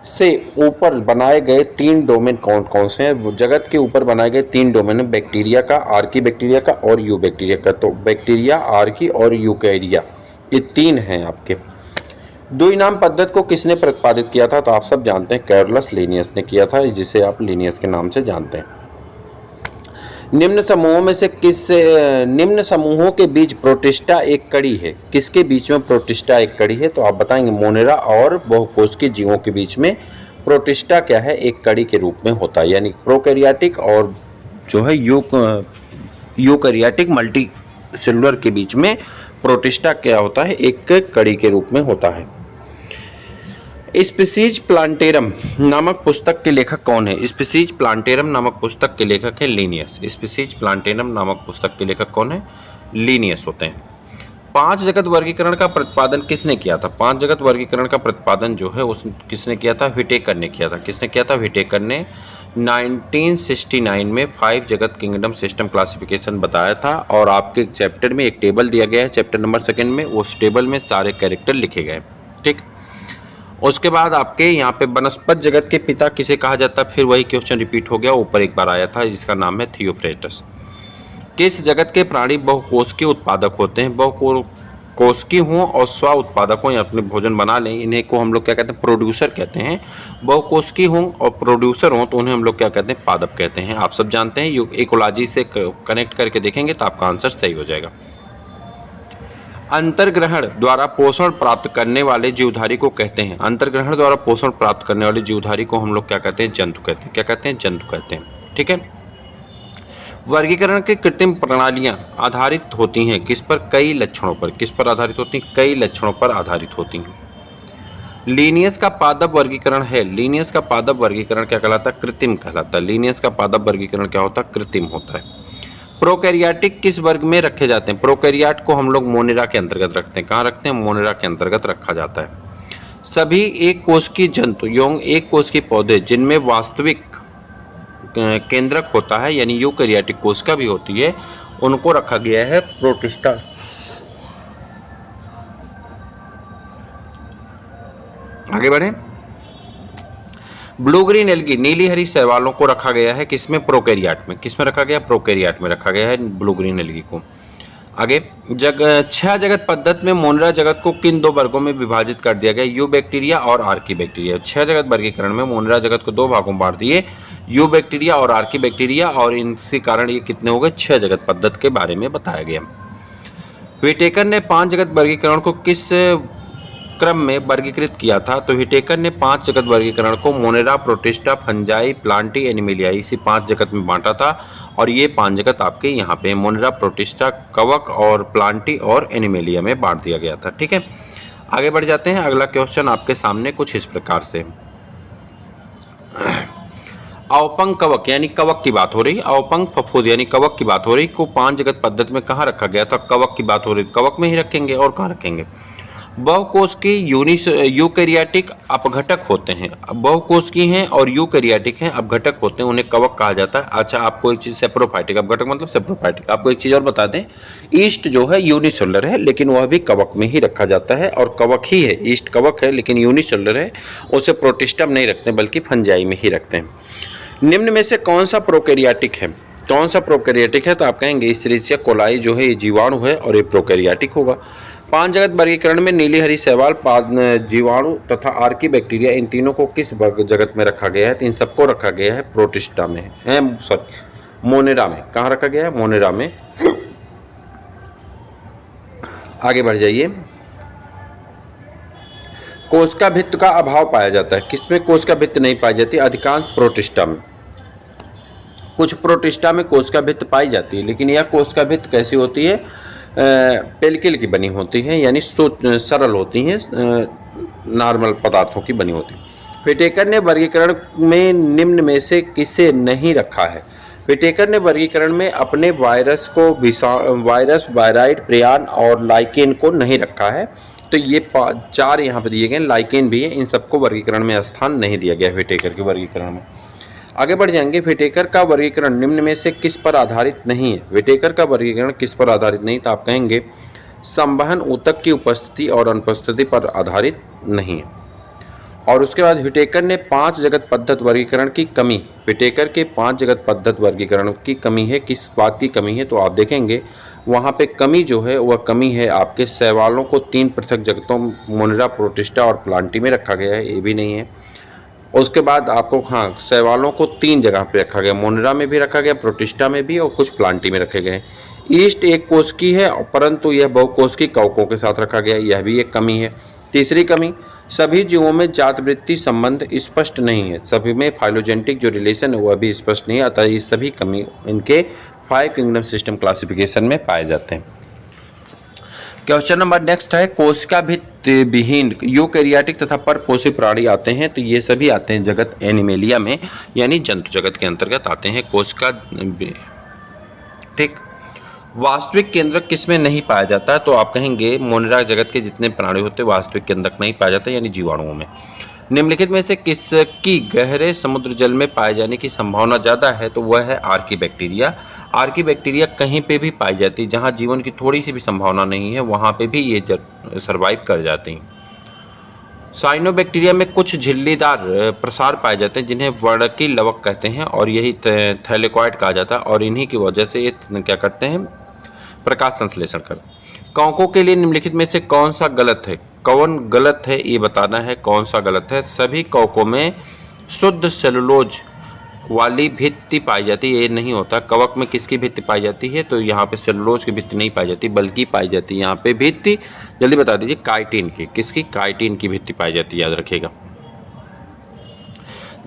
से ऊपर बनाए गए 3 डोमेन कौन कौन से हैं? जगत के ऊपर बनाए गए 3 डोमेन है, बैक्टीरिया का, आर्की बैक्टीरिया का और यू बैक्टीरिया का। तो बैक्टीरिया, आर्की और यूकैरिया, ये 3 हैं आपके। द्विनाम पद्धति को किसने प्रतिपादित किया था? तो आप सब जानते हैं कैरोलस लीनियस ने किया था, जिसे आप लीनियस के नाम से जानते हैं। निम्न समूहों के बीच प्रोटिस्टा एक कड़ी है? किसके बीच में प्रोटिस्टा एक कड़ी है? तो आप बताएंगे मोनेरा और बहुकोशिकीय जीवों के बीच में प्रोटिस्टा क्या है? एक कड़ी के रूप में होता है, यानी प्रोकैरियोटिक और जो है यूकैरियोटिक मल्टी सेलुलर के बीच में प्रोटिस्टा क्या होता है? एक कड़ी के रूप में होता है। स्पीसीज प्लांटेरम नामक पुस्तक के लेखक कौन है? स्पीसीज प्लांटेरम नामक पुस्तक के लेखक है लीनियस। स्पीसीज प्लांटेरम नामक पुस्तक के लेखक कौन है? लीनियस होते हैं। 5 जगत वर्गीकरण का प्रतिपादन किसने किया था? 5 जगत वर्गीकरण का प्रतिपादन जो है उस किसने किया था? व्हिटेकर ने किया था। किसने किया था? व्हिटेकर ने 1969 में 5 जगत किंगडम सिस्टम क्लासिफिकेशन बताया था, और आपके चैप्टर में एक टेबल दिया गया है चैप्टर नंबर 2 में, उस टेबल में सारे कैरेक्टर लिखे गए। ठीक, उसके बाद आपके यहाँ पे वनस्पत जगत के पिता किसे कहा जाता है? फिर वही क्वेश्चन रिपीट हो गया, ऊपर एक बार आया था, जिसका नाम है थियोफ्रेस्टस। किस जगत के प्राणी बहुकोशिकीय उत्पादक होते हैं? बहुकोशिकीय हों और स्व उत्पादक हों या अपने भोजन बना लें, इन्हें को हम लोग क्या कहते हैं? प्रोड्यूसर कहते हैं। बहुकोशिकीय हों और प्रोड्यूसर हों तो उन्हें हम लोग क्या कहते हैं? पादप कहते हैं। आप सब जानते हैं, इकोलॉजी से कनेक्ट करके देखेंगे तो आपका आंसर सही हो जाएगा। अंतर्ग्रहण द्वारा पोषण प्राप्त करने वाले जीवधारी को कहते हैं। अंतर्ग्रहण द्वारा पोषण प्राप्त करने वाले जीवधारी को हम लोग क्या कहते हैं? जंतु कहते हैं। क्या कहते हैं? जंतु कहते हैं। ठीक है। वर्गीकरण की कृत्रिम प्रणालियां आधारित होती हैं किस पर? कई लक्षणों पर। किस पर आधारित होती हैं? कई लक्षणों पर आधारित होती हैं। लीनियस का पादप वर्गीकरण है। लीनियस का पादप वर्गीकरण क्या कहलाता है? कृत्रिम कहलाता है। लीनियस का पादप वर्गीकरण क्या होता है? कृत्रिम होता है। प्रोकैरियोटिक किस वर्ग में रखे जाते हैं? प्रोकैरियोट को हम लोग मोनेरा के अंतर्गत रखते हैं। कहाँ रखते हैं? मोनेरा के अंतर्गत रखा जाता है। सभी एक कोश की जंतु एवं एक कोश के पौधे जिनमें वास्तविक केंद्रक होता है, यानी यूकैरियोटिक कोशिका भी होती है, उनको रखा गया है प्रोटिस्टा। आगे बढ़े। ब्लू ग्रीन एल्गी नीली हरी शैवालों को रखा गया है किसमें? प्रोकैरियोट में। किसमें रखा गया? प्रोकैरियोट में रखा गया है ब्लू ग्रीन एल्गी को। आगे 6 जगत पद्धति में मोनेरा जगत को किन 2 वर्गों में विभाजित कर दिया गया? यू बैक्टीरिया और आर्की बैक्टीरिया। 6 जगत वर्गीकरण में मोनेरा जगत को 2 भागों में बांट दिए, यू बैक्टीरिया और आर्की बैक्टीरिया, और इनके कारण ये कितने हो गए? 6 जगत पद्धति के बारे में बताया गया। व्हिटेकर ने 5 जगत वर्गीकरण को किस क्रम में वर्गीकृत किया था? तो व्हिटेकर ने 5 जगत वर्गीकरण को Monera, protista, fungi, Plantae, animalia, इसी 5 जगत में बांटा था, और ये 5 जगत आपके यहाँ पे मोनेरा, प्रोटिस्टा, कवक और प्लांटी और एनिमेलिया में बांट दिया गया था। ठीक है, आगे बढ़ जाते हैं। अगला क्वेश्चन आपके सामने कुछ इस प्रकार से। अवपंक कवक यानी कवक की बात हो रही, अवपंक फफूंद यानी कवक की बात हो रही को 5 जगत पद्धति में कहाँ रखा गया था? कवक की बात हो रही, कवक में ही रखेंगे और कहाँ रखेंगे? बहुकोशिकीय यूकैरियोटिक अपघटक होते हैं। बहुकोशिकीय हैं और यूकैरियोटिक हैं, अपघटक होते हैं, उन्हें कवक कहा जाता है। अच्छा, आपको एक चीज सेप्रोफाइटिक, अपघटक मतलब सेप्रोफाइटिक। आपको एक चीज और बता दें, ईस्ट जो है यूनिसेलुलर है, लेकिन वह भी कवक में ही रखा जाता है और कवक ही है। ईस्ट कवक है लेकिन यूनिसेलुलर है, उसे प्रोटिस्टम नहीं रखते बल्कि फंजाई में ही रखते हैं। निम्न में से कौन सा प्रोकैरियोटिक है? कौन सा प्रोकैरियोटिक है? तो आप कहेंगे इस्चेरिचिया कोलाई जो है ये जीवाणु है और ये प्रोकैरियोटिक होगा। 5 जगत वर्गीकरण में नीली हरी शैवाल, जीवाणु तथा आर्की बैक्टीरिया, इन तीनों को किस जगत में रखा गया है? तो इन सबको रखा गया है प्रोटिस्टा में, मोनेरा में। कहाँ रखा गया है? मोनेरा में। आगे बढ़ जाइए। कोशिका भित्त का अभाव पाया जाता है। किसमें कोशिका भित्त नहीं पाई जाती? अधिकांश प्रोटिस्टा में। कुछ प्रोटिस्टा में कोशिका भित्त पाई जाती है, लेकिन यह कोशिका भित्त कैसी होती है? पेल्किल की बनी होती है, यानी सरल होती हैं, नॉर्मल पदार्थों की बनी होती है। व्हिटेकर ने वर्गीकरण में निम्न में से किसे नहीं रखा है? व्हिटेकर ने वर्गीकरण में अपने वायरस, वायराइड, प्रियान और लाइकेन को नहीं रखा है। तो ये 4 यहाँ पे दिए गए, लाइकेन भी है, इन सबको वर्गीकरण में स्थान नहीं दिया गया व्हिटेकर के वर्गीकरण में। आगे बढ़ जाएंगे। व्हिटेकर का वर्गीकरण निम्न में से किस पर आधारित नहीं है? व्हिटेकर का वर्गीकरण किस पर आधारित नहीं? तो आप कहेंगे संवहन ऊतक की उपस्थिति और अनुपस्थिति पर आधारित नहीं है। और उसके बाद व्हिटेकर ने 5 जगत पद्धत वर्गीकरण की कमी, व्हिटेकर के 5 जगत पद्धत वर्गीकरण की कमी है। किस बात की कमी है? तो आप देखेंगे वहाँ पे कमी जो है वह कमी है आपके शैवालों को 3 पृथक जगतों, मोनेरा, प्रोटिस्टा और प्लांटी में रखा गया है, ये भी नहीं है। उसके बाद आपको शैवालों को 3 जगह पे रखा गया, मोनेरा में भी रखा गया, प्रोटिस्टा में भी, और कुछ प्लांटी में रखे गए। ईस्ट एक कोशिकीय है परंतु यह बहुकोशिकीय कवकों के साथ रखा गया, यह भी एक कमी है। तीसरी कमी, सभी जीवों में जातवृत्ति संबंध स्पष्ट नहीं है। सभी में फाइलोजेनेटिक जो रिलेशन है वह भी स्पष्ट नहीं है, अतः ये सभी कमी इनके 5 किंगडम सिस्टम क्लासिफिकेशन में पाए जाते हैं। क्वेश्चन नंबर नेक्स्ट है, कोशिका भित्त विहीन यूकैरियोटिक तथा परपोषी प्राणी आते हैं। तो ये सभी आते हैं जगत एनिमेलिया में, यानी जंतु जगत के अंतर्गत आते हैं कोशिका। ठीक। वास्तविक केंद्रक किसमें नहीं पाया जाता है? तो आप कहेंगे मोनेरा जगत के जितने प्राणी होते हैं वास्तविक केंद्रक नहीं पाया जाता, यानी जीवाणुओं में। निम्नलिखित में से किसकी गहरे समुद्र जल में पाए जाने की संभावना ज़्यादा है? तो वह है आर्की बैक्टीरिया। आर्की बैक्टीरिया कहीं पे भी पाई जाती है, जहाँ जीवन की थोड़ी सी भी संभावना नहीं है वहाँ पे भी ये सर्वाइव कर जाती हैं। साइनोबैक्टीरिया में कुछ झिल्लीदार प्रसार पाए जाते हैं जिन्हें वर्णकी लवक कहते हैं, और यही थैलेकॉइड कहा जाता है, और इन्हीं की वजह से ये क्या करते हैं? प्रकाश संश्लेषण करते। कवकों के लिए निम्नलिखित में से कौन सा गलत है? कौन गलत है ये बताना है, कौन सा गलत है। सभी कवकों में शुद्ध सेलुलोज वाली भित्ति पाई जाती है, ये नहीं होता। कवक में किसकी भित्ति पाई जाती है? तो यहाँ पे सेलुलोज की भित्ति नहीं पाई जाती, बल्कि पाई जाती है यहाँ पे भित्ति, जल्दी बता दीजिए, काइटिन की। किसकी? काइटिन की भित्ति पाई जाती है, याद रखिएगा।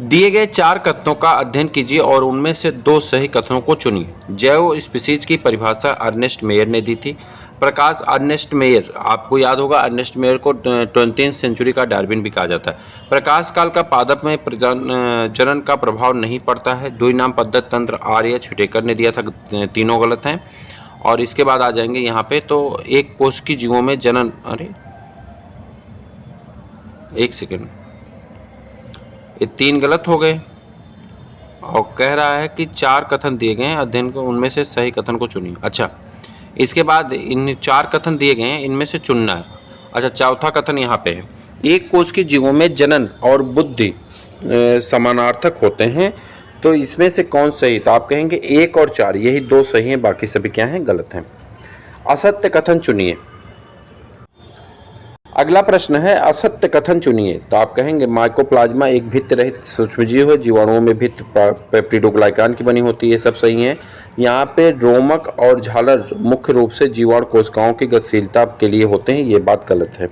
दिए गए 4 कथनों का अध्ययन कीजिए और उनमें से 2 सही कथनों को चुनिए। जैव स्पीसीज की परिभाषा अर्नेस्ट मेयर ने दी थी। प्रकाश अर्नेस्ट मेयर, आपको याद होगा अर्नेस्ट मेयर को 20वीं सेंचुरी का डार्विन भी कहा जाता है। प्रकाश काल का पादप में जनन का प्रभाव नहीं पड़ता है। द्विनाम पद्धत तंत्र RH व्हिटेकर ने दिया था, तीनों गलत हैं। और इसके बाद आ जाएंगे यहाँ पे, तो एक कोशिकीय जीवों में जनन, अरे एक सेकेंड, ये 3 गलत हो गए और कह रहा है कि 4 कथन दिए गए हैं अध्ययन को, उनमें से सही कथन को चुनिए। अच्छा, इसके बाद इन 4 कथन दिए गए हैं, इनमें से चुनना है। अच्छा, चौथा कथन यहाँ पे है, एक कोश के जीवों में जनन और बुद्धि समानार्थक होते हैं। तो इसमें से कौन सही? तो आप कहेंगे 1 और 4, यही 2 सही हैं, बाकी सभी क्या हैं? गलत हैं। असत्य कथन चुनिए। अगला प्रश्न है, असत्य कथन चुनिए। तो आप कहेंगे माइकोप्लाज्मा एक भित्ति रहित सूक्ष्मजीव है, जीवाणुओं में भित्ति पेप्टिडोग्लाइकान की बनी होती है, ये सब सही है। यहाँ पे रोमक और झालर मुख्य रूप से जीवाणु कोशिकाओं की गतिशीलता के लिए होते हैं, ये बात गलत है।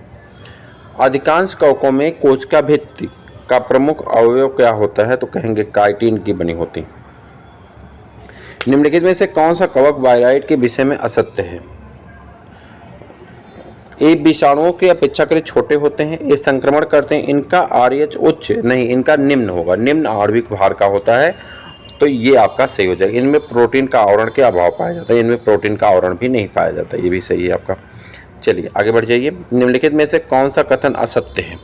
अधिकांश कवकों में कोशिका भित्ति का प्रमुख अवयव क्या होता है? तो कहेंगे काइटिन की बनी होती। निम्नलिखित में से कौन सा कवक वायराइड के विषय में असत्य है? ये विषाणुओं के अपेक्षाकृत छोटे होते हैं, ये संक्रमण करते हैं, इनका आरएच उच्च नहीं, इनका निम्न होगा, निम्न आणविक भार का होता है, तो ये आपका सही हो जाएगा। इनमें प्रोटीन का आवरण के अभाव पाया जाता है, इनमें प्रोटीन का आवरण भी नहीं पाया जाता, ये भी सही है आपका। चलिए आगे बढ़ जाइए। निम्नलिखित में से कौन सा कथन असत्य है,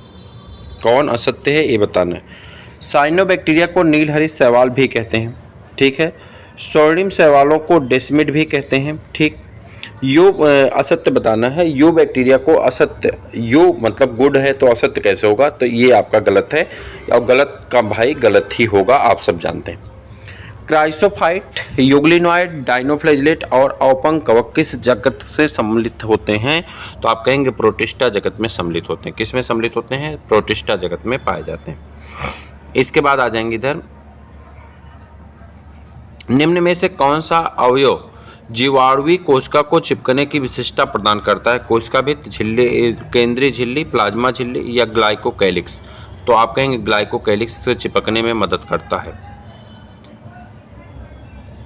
कौन असत्य है ये बताना है। साइनोबैक्टीरिया को नीलहरित शैवाल भी कहते हैं, ठीक है। स्वर्णिम शैवालों को डेस्मिड भी कहते हैं, ठीक। यू असत्य बताना है, यू बैक्टीरिया को असत्य, यू मतलब गुड है तो असत्य कैसे होगा, तो ये आपका गलत है, और गलत का भाई गलत ही होगा, आप सब जानते हैं। क्राइसोफाइट, यूग्लिनॉइड, डाइनोफ्लैजिलेट और औपंग कवक किस जगत से सम्मिलित होते हैं, तो आप कहेंगे प्रोटिस्टा जगत में सम्मिलित होते हैं। किस में सम्मिलित होते हैं, प्रोटिस्टा जगत में पाए जाते हैं। इसके बाद आ जाएंगे इधर, निम्न में से कौन सा अवयव जीवाणुवी कोशिका को चिपकने की विशिष्टता प्रदान करता है, कोशिका भित्ति, झिल्ली, केंद्रीय झिल्ली, प्लाज्मा झिल्ली या ग्लाइकोकैलिक्स, तो आप कहेंगे ग्लाइकोकैलिक्स से चिपकने में मदद करता है।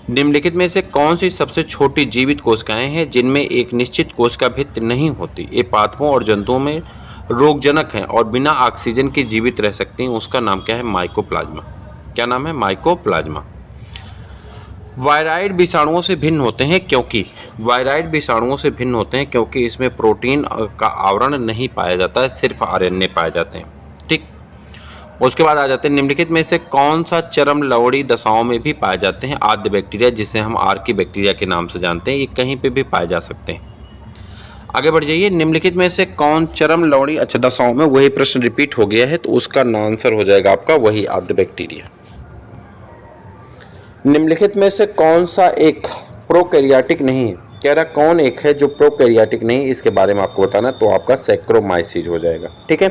निम्नलिखित में से कौन सी सबसे छोटी जीवित कोशिकाएं हैं जिनमें एक निश्चित कोशिका भित्ति नहीं होती, ये पादपों और जंतुओं में रोगजनक हैं और बिना ऑक्सीजन के जीवित रह सकती हैं, उसका नाम क्या है, माइकोप्लाज्मा। क्या नाम है, माइकोप्लाज्मा। वायराइड विषाणुओं से भिन्न होते हैं क्योंकि, वायराइड विषाणुओं से भिन्न होते हैं क्योंकि इसमें प्रोटीन का आवरण नहीं पाया जाता है, सिर्फ आरएनए पाए जाते हैं, ठीक। उसके बाद आ जाते हैं, निम्नलिखित में से कौन सा चरम लवणी दशाओं में भी पाए जाते हैं, आद्य बैक्टीरिया जिसे हम आर्की बैक्टीरिया के नाम से जानते हैं, ये कहीं पे भी पाए जा सकते हैं। आगे बढ़ जाइए। निम्नलिखित में से कौन चरम लवणी दशाओं में, वही प्रश्न रिपीट हो गया है तो उसका आंसर हो जाएगा आपका वही आद्य बैक्टीरिया। निम्नलिखित में से कौन सा एक प्रोकैरियोटिक नहीं है, कह रहा कौन एक है जो प्रोकैरियोटिक नहीं, इसके बारे में आपको बताना, तो आपका सैक्रोमाइसीज हो जाएगा, ठीक है।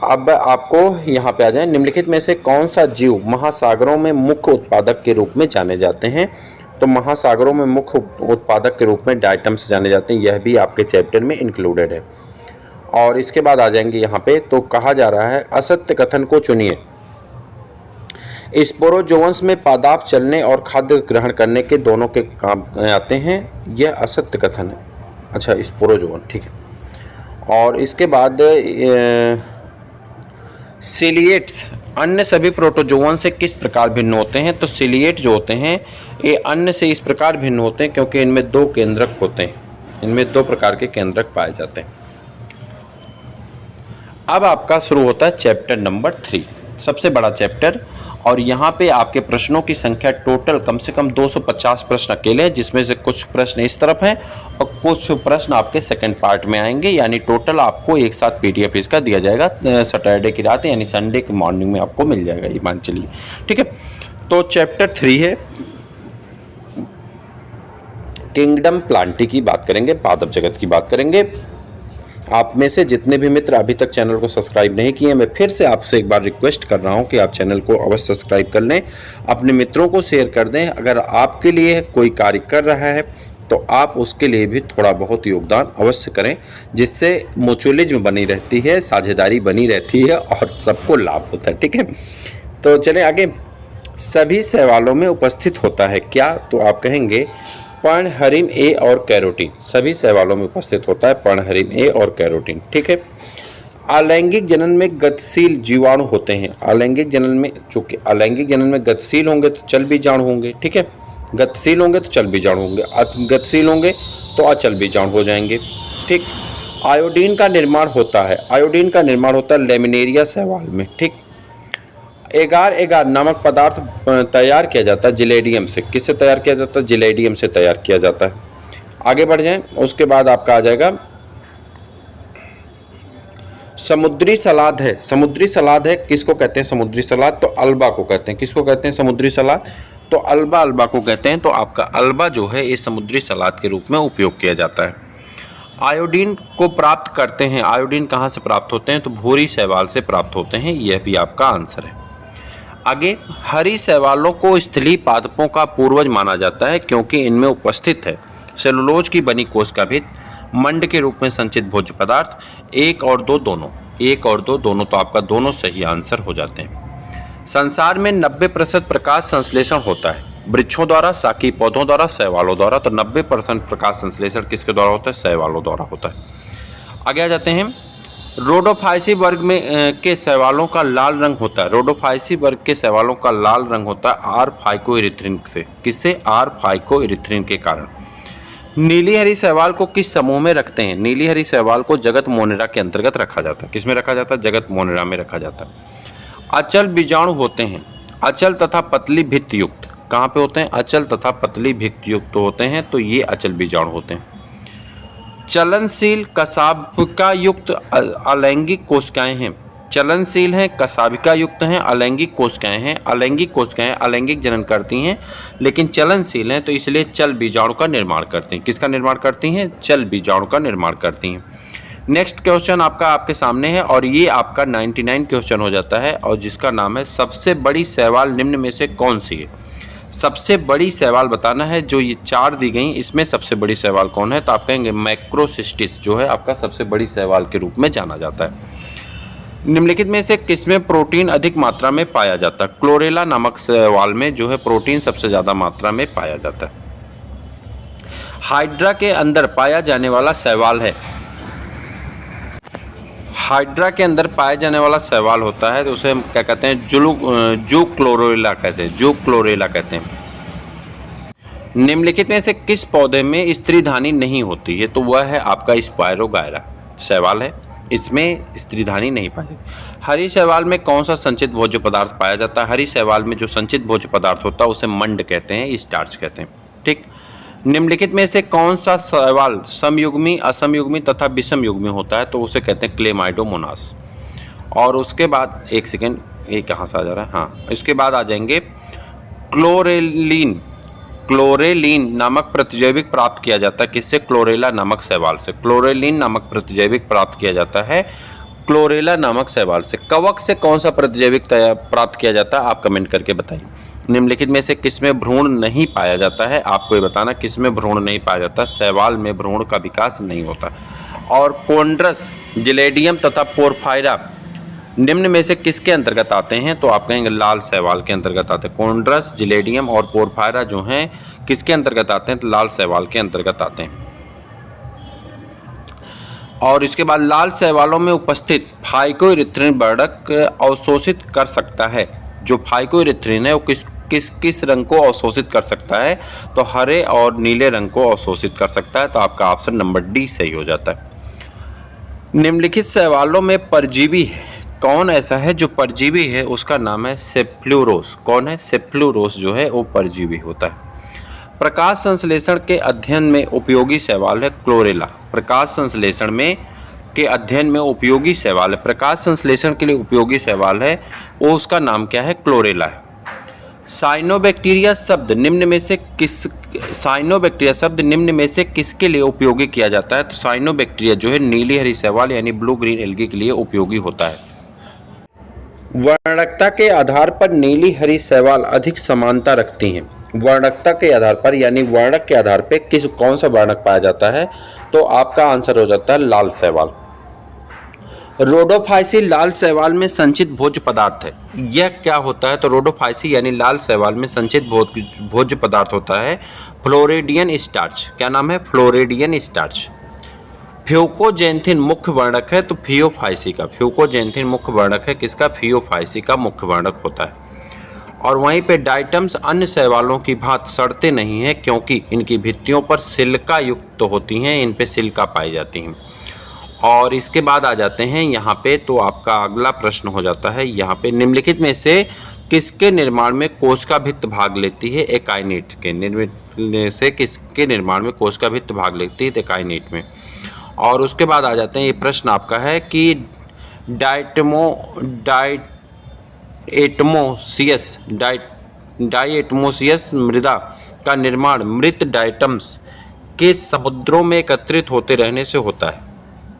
अब आपको यहाँ पे आ जाए, निम्नलिखित में से कौन सा जीव महासागरों में मुख्य उत्पादक के रूप में जाने जाते हैं, तो महासागरों में मुख्य उत्पादक के रूप में डायटम्स जाने जाते हैं, यह भी आपके चैप्टर में इंक्लूडेड है। और इसके बाद आ जाएंगे यहाँ पे, तो कहा जा रहा है असत्य कथन को चुनिए। स्पोरोजोअन्स में पादाप चलने और खाद्य ग्रहण करने के दोनों के काम आते हैं, यह असत्य कथन है। अच्छा, स्पोरोजोअन, ठीक है। और इसके बाद सिलिएट्स अन्य सभी प्रोटोजोअन से किस प्रकार भिन्न होते हैं, तो सिलिएट जो होते हैं ये अन्य से इस प्रकार भिन्न होते हैं क्योंकि इनमें दो केंद्रक होते हैं, इनमें दो प्रकार के केंद्रक पाए जाते हैं। अब आपका शुरू होता है चैप्टर नंबर 3, सबसे बड़ा चैप्टर, और यहाँ पे आपके प्रश्नों की संख्या टोटल कम से कम 250 प्रश्न अकेले हैं, जिसमें से कुछ प्रश्न इस तरफ हैं और कुछ प्रश्न आपके सेकंड पार्ट में आएंगे, यानी टोटल आपको एक साथ पीडीएफ इसका दिया जाएगा सैटरडे की रात यानी संडे की मॉर्निंग में आपको मिल जाएगा, ये मान चलिए, ठीक है। तो चैप्टर 3 है किंगडम प्लांटी की बात करेंगे, पादप जगत की बात करेंगे। आप में से जितने भी मित्र अभी तक चैनल को सब्सक्राइब नहीं किए, मैं फिर से आपसे एक बार रिक्वेस्ट कर रहा हूं कि आप चैनल को अवश्य सब्सक्राइब कर लें, अपने मित्रों को शेयर कर दें। अगर आपके लिए कोई कार्य कर रहा है तो आप उसके लिए भी थोड़ा बहुत योगदान अवश्य करें, जिससे म्यूचुअलिज्म बनी रहती है, साझेदारी बनी रहती है और सबको लाभ होता है, ठीक है। तो चलें आगे। सभी शैवालों में उपस्थित होता है क्या, तो आप कहेंगे पर्णहरिम ए और कैरोटीन, सभी शैवालों में उपस्थित होता है पर्णहरिम ए और कैरोटीन, ठीक है। अलैंगिक जनन में गतिशील जीवाणु होते हैं, अलैंगिक जनन में, चूंकि अलैंगिक जनन में गतिशील होंगे तो चल बीजाणु होंगे, ठीक है। गतिशील होंगे तो चल बीजाणु होंगे, गतिशील होंगे तो अचल बीजाणु हो जाएंगे, ठीक। आयोडीन का निर्माण होता है, आयोडीन का निर्माण होता है लेमिनेरिया शैवाल में, ठीक। एगार एगार नामक पदार्थ तैयार किया जाता है जिलेडियम से, किससे तैयार किया जाता है, जिलेडियम से तैयार किया जाता है। आगे बढ़ जाएं, उसके बाद आपका आ जाएगा समुद्री सलाद है, समुद्री सलाद है, किसको कहते हैं समुद्री सलाद, तो अल्बा को कहते हैं, किसको कहते हैं समुद्री सलाद, तो अल्बा, अल्बा को कहते हैं। तो आपका अल्बा जो है ये समुद्री सलाद के रूप में उपयोग किया जाता है। आयोडीन को प्राप्त करते हैं, आयोडीन कहाँ से प्राप्त होते हैं, तो भूरी शैवाल से प्राप्त होते हैं, यह भी आपका आंसर है। आगे, हरी शैवालों को स्थलीय पादपों का पूर्वज माना जाता है क्योंकि इनमें उपस्थित है सेलुलोज की बनी कोशिका भित्ति, मंड के रूप में संचित भोज्य पदार्थ, 1 और 2 दोनों, 1 और 2 दोनों, तो आपका दोनों सही आंसर हो जाते हैं। संसार में 90% प्रकाश संश्लेषण होता है, वृक्षों द्वारा, शाकीय पौधों द्वारा, शैवालों द्वारा, तो 90% प्रकाश संश्लेषण किसके द्वारा होता है, शैवालों द्वारा होता है। आगे आ जाते हैं। रोडोफाइसी वर्ग में के शैवालों का लाल रंग होता है। रोडोफाइसी वर्ग के शैवालों का लाल रंग होता है आर फाइकोइरिथ्रिन से। किससे? आर फाइकोइरिथ्रिन के कारण। नीली हरी शैवाल को किस समूह में रखते हैं? नीली हरी शैवाल को जगत मोनेरा के अंतर्गत रखा जाता है। किसमें रखा जाता है? जगत मोनेरा में रखा जाता है। अचल बीजाणु होते हैं, अचल तथा पतली भित्त युक्त। कहाँ पे होते हैं? अचल तथा पतली भित्त युक्त होते हैं, तो ये अचल बीजाणु होते हैं। चलनशील कशाभिका युक्त अलैंगिक कोशिकाएं हैं। चलनशील हैं, कशाभिका युक्त हैं, अलैंगिक कोशिकाएं हैं। अलैंगिक कोशिकाएं अलैंगिक जनन करती हैं लेकिन चलनशील हैं, तो इसलिए चल बीजाणु का निर्माण करती हैं। किसका निर्माण करती हैं? चल बीजाणु का निर्माण करती हैं। नेक्स्ट क्वेश्चन आपका आपके सामने है और ये आपका 99 क्वेश्चन हो जाता है और जिसका नाम है सबसे बड़ी शैवाल निम्न में से कौन सी है? सबसे बड़ी शैवाल बताना है। जो ये 4 दी गई इसमें सबसे बड़ी शैवाल कौन है? तो आप कहेंगे मैक्रोसिस्टिस जो है आपका सबसे बड़ी शैवाल के रूप में जाना जाता है। निम्नलिखित में से किसमें प्रोटीन अधिक मात्रा में पाया जाता है? क्लोरेला नामक शैवाल में जो है प्रोटीन सबसे ज़्यादा मात्रा में पाया जाता है। हाइड्रा के अंदर पाया जाने वाला शैवाल है। हाइड्रा के अंदर पाया जाने वाला शैवाल होता है तो उसे हम क्या कहते हैं? जूक्लोरेला कहते हैं। जूक्लोरेला कहते हैं। निम्नलिखित में से किस पौधे में स्त्रीधानी नहीं होती है? तो वह है आपका स्पायरोगायरा शैवाल है, इसमें स्त्रीधानी नहीं पाई जाती। हरी शैवाल में कौन सा संचित भोज्य पदार्थ पाया जाता है? हरी शैवाल में जो संचित भोज्य पदार्थ होता है उसे मंड कहते हैं, स्टार्च कहते हैं। ठीक। निम्नलिखित में से कौन सा शैवाल समयुग्मी, असमयुग्मी तथा विषमयुग्मी होता है? तो उसे कहते हैं क्लेमाइडोमोनास। और उसके बाद एक सेकेंड, ये कहाँ से आ जा रहा है? हाँ, इसके बाद आ जाएंगे क्लोरेलिन। क्लोरेलिन नामक प्रतिजैविक प्राप्त किया जाता है। किससे? क्लोरेला नामक शैवाल से। क्लोरेलिन नामक प्रतिजैविक प्राप्त किया जाता है क्लोरेला नामक शैवाल से। कवक से कौन सा प्रतिजैविक प्राप्त किया जाता है? आप कमेंट करके बताइए। निम्नलिखित में से किसमें भ्रूण नहीं पाया जाता है? आपको ये बताना किसमें भ्रूण नहीं पाया जाता। शैवाल में भ्रूण का विकास नहीं होता। और कोन्ड्रस, जिलेडियम तथा पोरफायरा निम्न में से किसके अंतर्गत आते हैं? तो आप कहेंगे लाल शैवाल के अंतर्गत आते हैं। कोन्ड्रस, जिलेडियम और पोरफायरा जो हैं किसके अंतर्गत आते हैं? तो लाल शैवाल के अंतर्गत आते हैं। और इसके बाद लाल शैवालों में उपस्थित फाइकोइरिथ्रिन वर्णक अवशोषित कर सकता है। जो फाइकोइरिथ्रिन है वो किस रंग को अवशोषित कर सकता है? तो हरे और नीले रंग को अवशोषित कर सकता है। तो आपका ऑप्शन नंबर डी सही हो जाता है। निम्नलिखित शैवालों में परजीवी है। कौन ऐसा है जो परजीवी है? उसका नाम है सेफ्लूरोस। कौन है? सेफ्लूरोस जो है वो परजीवी होता है। प्रकाश संश्लेषण के अध्ययन में उपयोगी शैवाल है क्लोरेला। प्रकाश संश्लेषण में के अध्ययन में उपयोगी शैवाल है, प्रकाश संश्लेषण के लिए उपयोगी शैवाल है, वो उसका नाम क्या है? क्लोरेला है। साइनोबैक्टीरिया शब्द निम्न में से किसके लिए उपयोगी किया जाता है? तो साइनोबैक्टीरिया जो है नीली हरी शैवाल यानी ब्लू ग्रीन एल्गी के लिए उपयोगी होता है। वर्णकता के आधार पर नीली हरी शैवाल अधिक समानता रखती हैं। वर्णकता के आधार पर यानी वर्णक के आधार पर कौन सा वर्णक पाया जाता है? तो आपका आंसर हो जाता है लाल शैवाल। रोडोफाइसी लाल शैवाल में संचित भोज्य पदार्थ है। यह क्या होता है? तो रोडोफाइसी यानी लाल शैवाल में संचित भोज्य पदार्थ होता है फ्लोरिडियन स्टार्च। क्या नाम है? Floridean starch. फ्यूकोजेंथिन मुख्य वर्णक है तो फियोफाइसी का। फ्यूकोजेंथिन मुख्य वर्णक है किसका? फियोफाइसी का मुख्य वर्णक होता है। और वहीं पे डाइटम्स अन्य शैवालों की भांति सड़ते नहीं हैं क्योंकि इनकी भित्तियों पर सिलिका युक्त होती हैं, इन पे सिलिका पाई जाती हैं। और इसके बाद आ जाते हैं यहाँ पे, तो आपका अगला प्रश्न हो जाता है यहाँ पे, निम्नलिखित में से किसके निर्माण में कोशिका भित्त भाग लेती है? एकाइनेट के किसके निर्माण में कोशिका भित्त भाग लेती है? एकाइनेट में। और उसके बाद आ जाते हैं, ये प्रश्न आपका है कि डायएटमोसियस मृदा का निर्माण मृत डाइटम्स के समुद्रों में एकत्रित होते रहने से होता है।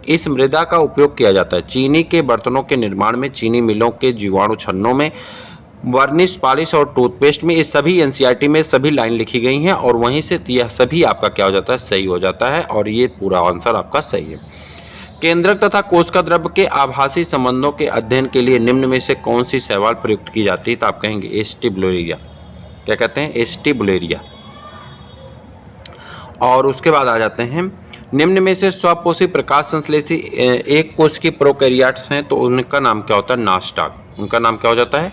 इस मृदा का उपयोग किया जाता है चीनी के बर्तनों के निर्माण में, चीनी मिलों के जीवाणु छन्नों में, वर्निश पॉलिश और टूथपेस्ट में। इस सभी एनसीईआरटी में सभी लाइन लिखी गई हैं और वहीं से यह सभी आपका क्या हो जाता है? सही हो जाता है और ये पूरा आंसर आपका सही है। केंद्रक तथा कोशिका द्रव्य के आभासी संबंधों के अध्ययन के लिए निम्न में से कौन सी शैवाल प्रयुक्त की जाती है? तो आप कहेंगे एस्टिबुलेरिया। क्या कहते हैं? एस्टिबुलेरिया। और उसके बाद आ जाते हैं निम्न में से स्वपोषी प्रकाश संश्लेषी एक कोश की प्रोकैरियोट्स हैं तो उनका नाम क्या होता है? नास्टाक। उनका नाम क्या हो जाता है?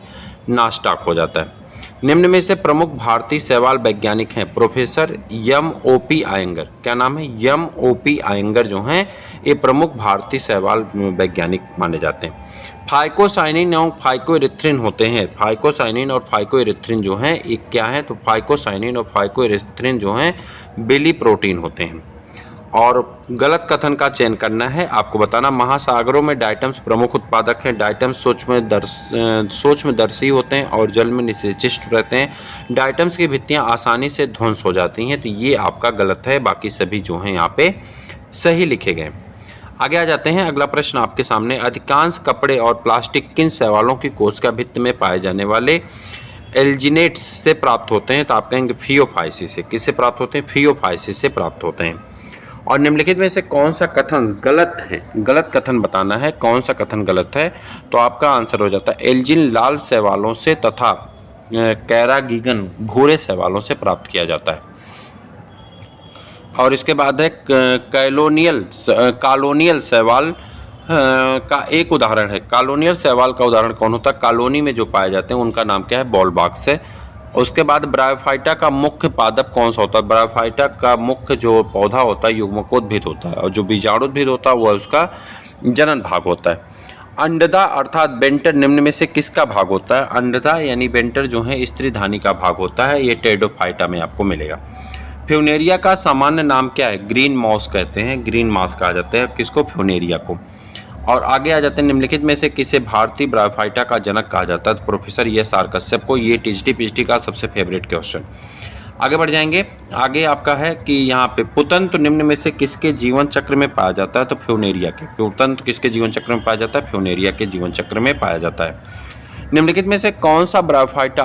नास्टाक हो जाता है। निम्न में से प्रमुख भारतीय शैवाल वैज्ञानिक हैं प्रोफेसर M.O.P. आयंगर। क्या नाम है? M.O.P. आयंगर जो हैं ये प्रमुख भारतीय शैवाल वैज्ञानिक माने जाते हैं। फाइकोसाइनिन एवं फाइकोइरिथ्रिन होते हैं। फाइकोसाइनिन और फाइकोइरिथ्रिन जो हैं ये क्या है? तो फाइकोसाइनिन और फाइकोइरिथ्रिन जो हैं बेली प्रोटीन होते हैं। और गलत कथन का चयन करना है, आपको बताना। महासागरों में डायटम्स प्रमुख उत्पादक हैं। डायटम्स सूक्ष्मदर्शी होते हैं और जल में निश्चिष्ट रहते हैं। डायटम्स की भित्तियां आसानी से ध्वंस हो जाती हैं, तो ये आपका गलत है। बाकी सभी जो हैं यहाँ पे सही लिखे गए। आगे आ जाते हैं। अगला प्रश्न आपके सामने, अधिकांश कपड़े और प्लास्टिक किन शैवालों की कोशिका भित्ति में पाए जाने वाले एल्जिनेट्स से प्राप्त होते हैं? तो आप कहेंगे फियोफाइसिस से। किससे प्राप्त होते हैं? फियोफाइसिस से प्राप्त होते हैं। और निम्नलिखित में से कौन सा कथन गलत है? गलत कथन बताना है, कौन सा कथन गलत है। तो आपका आंसर हो जाता है एल्जिन लाल शैवालों से तथा कैरागीगन भूरे शैवालों से प्राप्त किया जाता है। और इसके बाद है कॉलोनियल शैवाल का एक उदाहरण है। कॉलोनियल शैवाल का उदाहरण कौन होता है? कॉलोनी में जो पाए जाते हैं उनका नाम क्या है? बॉलबाक्स है। उसके बाद ब्रायोफाइटा का मुख्य पादप कौन सा होता है? ब्रायोफाइटा का मुख्य जो पौधा होता है युग्मकोद्भिद होता है और जो बीजाणुद्भिद होता है वह उसका जनन भाग होता है। अंडदा अर्थात बेंटर निम्न में से किसका भाग होता है? अंडदा यानी बेंटर जो है स्त्रीधानी का भाग होता है। ये टेरिडोफाइटा में आपको मिलेगा। फ्यूनेरिया का सामान्य नाम क्या है? ग्रीन मॉस कहते हैं। ग्रीन मॉस कहा जाता है किसको? फ्यूनेरिया को। और आगे आ जाते हैं, निम्नलिखित में से किसे भारतीय ब्रायोफाइटा का जनक कहा जाता है? तो प्रोफेसर S.R. कश्यप को। ये टीजीटी पीएचडी का सबसे फेवरेट क्वेश्चन। आगे बढ़ जाएंगे। आगे आपका है कि यहाँ पे पुतंत्र निम्न में से किसके जीवन चक्र में पाया जाता है? तो फ्यूनेरिया के। पुतंत्र किसके जीवन चक्र में पाया जाता है? फ्यूनेरिया के जीवन चक्र में पाया जाता है। निम्नलिखित में से कौन सा ब्रायोफाइटा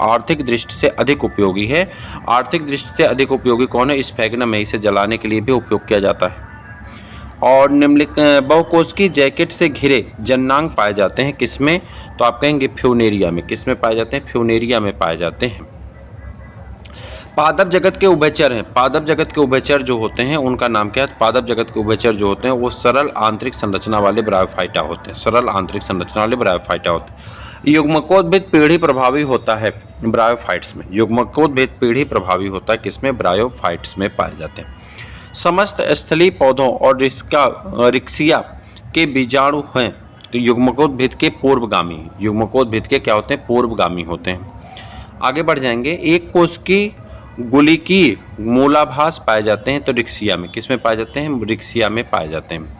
आर्थिक दृष्टि से अधिक उपयोगी है? आर्थिक दृष्टि से अधिक उपयोगी कौन है? स्फैग्नम है। इसे जलाने के लिए भी उपयोग किया जाता है। और निम्नलिखित बहुकोशिकीय जैकेट से घिरे जननांग पाए जाते हैं किसमें? तो आप कहेंगे फ्यूनेरिया में। किसमें पाए जाते हैं? फ्यूनेरिया में पाए जाते हैं। पादप जगत के उभयचर हैं। पादप जगत के उभयचर जो होते हैं उनका नाम क्या है? पादप जगत के उभयचर जो होते हैं वो सरल आंतरिक संरचना वाले ब्रायोफाइटा होते हैं। सरल आंतरिक संरचना वाले ब्रायोफाइटा होते हैं। युग्मकोद्भिद पीढ़ी प्रभावी होता है ब्रायोफाइट्स में। युग्मकोद्भिद पीढ़ी प्रभावी होता है किसमें? ब्रायोफाइट्स में पाए जाते हैं। समस्त स्थलीय पौधों और रिक्सिया के बीजाणु हैं तो युग्मकोद्भिद के पूर्वगामी। युग्मकोद्भिद के क्या होते हैं? पूर्वगामी होते हैं। आगे बढ़ जाएंगे। एक कोश की गुलिकीय मूलाभास पाए जाते हैं तो रिक्सिया में। किसमें पाए जाते हैं? रिक्सिया में पाए जाते हैं।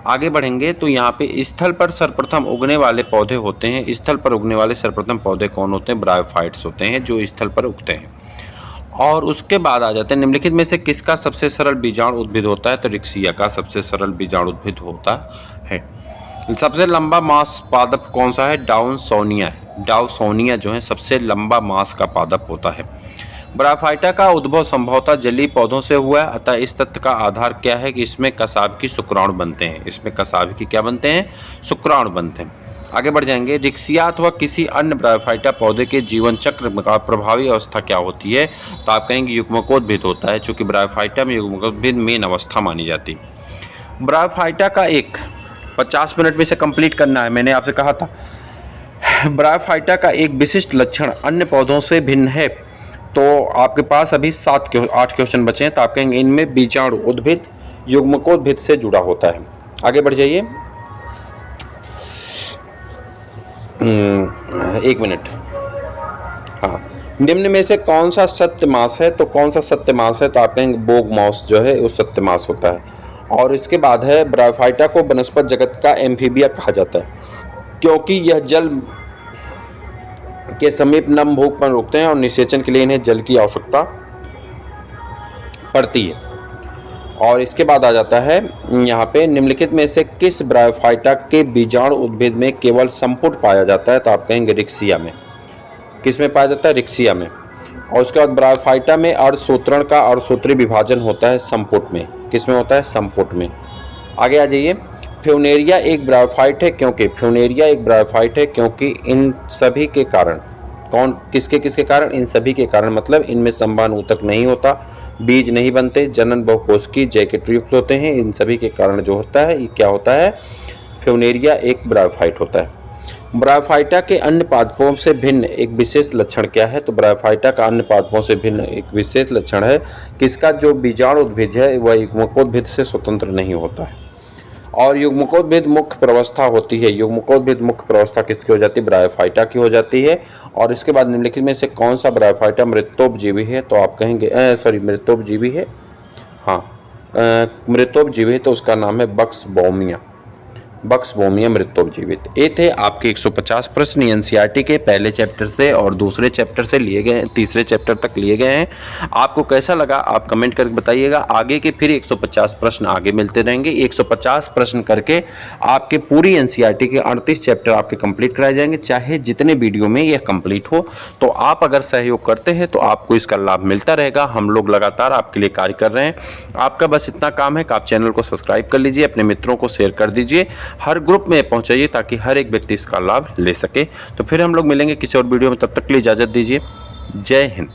आगे बढ़ेंगे तो यहाँ पे स्थल पर सर्वप्रथम उगने वाले पौधे होते हैं। स्थल पर उगने वाले सर्वप्रथम पौधे कौन होते हैं? ब्रायोफाइट्स होते हैं जो स्थल पर उगते हैं। और उसके बाद आ जाते हैं, निम्नलिखित में से किसका सबसे सरल बीजाणु उद्भिद होता है? तो रिक्सिया का सबसे सरल बीजाणु उद्भिद होता है। सबसे लंबा मांस पादप कौन सा है? डाउसोनिया है। डाउसोनिया जो है सबसे लंबा मांस का पादप होता है। ब्रायोफाइटा का उद्भव संभवतः जलीय पौधों से हुआ है। अतः इस तथ्य का आधार क्या है कि इसमें कसाब शुक्राणु बनते हैं। इसमें कसाब क्या बनते हैं? शुक्राणु बनते हैं। आगे बढ़ जाएंगे। रिक्सिया अथवा किसी अन्य ब्रायोफाइटा पौधे के जीवन चक्र का प्रभावी अवस्था क्या होती है? तो आप कहेंगे युग्मकोद्भिद होता है, चूंकि ब्रायोफाइटा में युग्मकोद्भिद मेन अवस्था मानी जाती है। ब्रायोफाइटा का एक 50 मिनट में से कंप्लीट करना है, मैंने आपसे कहा था। ब्रायोफाइटा का एक विशिष्ट लक्षण अन्य पौधों से भिन्न है। तो आपके पास अभी 8 क्वेश्चन बचे हैं, तो आप कहेंगे इनमें बीजाणु उद्भिद युग्मकोद्भिद से जुड़ा होता है। आगे बढ़ जाइए। 1 मिनट। हाँ, निम्न में से कौन सा सत्य मास है? तो कौन सा सत्य मास है? तो आप कहेंगे बोग मास जो है वो सत्य मास होता है। और इसके बाद है ब्रायोफाइटा को वनस्पति जगत का एम्फीबिया कहा जाता है क्योंकि यह जल के समीप नम भूख पर रुकते हैं और निषेचन के लिए इन्हें जल की आवश्यकता पड़ती है। और इसके बाद आ जाता है यहाँ पे, निम्नलिखित में से किस ब्रायोफाइटा के बीजाणु उद्भिद में केवल संपुट पाया जाता है? तो आप कहेंगे रिक्सिया में। किस में पाया जाता है? रिक्सिया में। और उसके बाद ब्रायोफाइटा में अर्धसूत्रण का अर्धसूत्री विभाजन होता है संपुट में। किस में होता है? संपुट में। आगे आ जाइए। फ्यूनेरिया एक ब्रायोफाइट है क्योंकि इन सभी के कारण कौन किसके किसके कारण? इन सभी के कारण, मतलब इनमें संवहन ऊतक नहीं होता, बीज नहीं बनते, जनन बहुकोशिकीय जैकेट युक्त होते हैं। इन सभी के कारण जो होता है ये क्या होता है? फ्यूनेरिया एक ब्रायोफाइट होता है। ब्रायोफाइटा के अन्य पादपों से भिन्न एक विशेष लक्षण क्या है? तो ब्रायोफाइटा का अन्य पादपों से भिन्न एक विशेष लक्षण है कि इसका जो बीजाणु उद्भिद है वह युग्मकोद्भिद से स्वतंत्र नहीं होता है। और युग्मकोद्भिद मुख्य प्रवस्था होती है, युग्मकोद्भिद मुख्य प्रवस्था किसकी हो जाती है? ब्रायोफाइटा की हो जाती है। और इसके बाद निम्नलिखित में से कौन सा ब्रायोफाइटा मृतोपजीवी है? तो आप कहेंगे मृतोपजीवी है। हाँ, मृतोपजीवी है तो उसका नाम है बक्सबोमिया, बक्सबोमिया मृतोपजीवित। ये थे आपके 150 प्रश्न एनसीईआरटी के पहले चैप्टर से और दूसरे चैप्टर से लिए गए, तीसरे चैप्टर तक लिए गए हैं। आपको कैसा लगा आप कमेंट करके बताइएगा। आगे के फिर 150 प्रश्न आगे मिलते रहेंगे। 150 प्रश्न करके आपके पूरी एनसीईआरटी के 38 चैप्टर आपके कंप्लीट कराए जाएंगे, चाहे जितने वीडियो में यह कंप्लीट हो। तो आप अगर सहयोग करते हैं तो आपको इसका लाभ मिलता रहेगा। हम लोग लगातार आपके लिए कार्य कर रहे हैं। आपका बस इतना काम है कि आप चैनल को सब्सक्राइब कर लीजिए, अपने मित्रों को शेयर कर दीजिए, हर ग्रुप में पहुंचाइए ताकि हर एक व्यक्ति इसका लाभ ले सके। तो फिर हम लोग मिलेंगे किसी और वीडियो में, तब तक के लिए इजाज़त दीजिए। जय हिंद।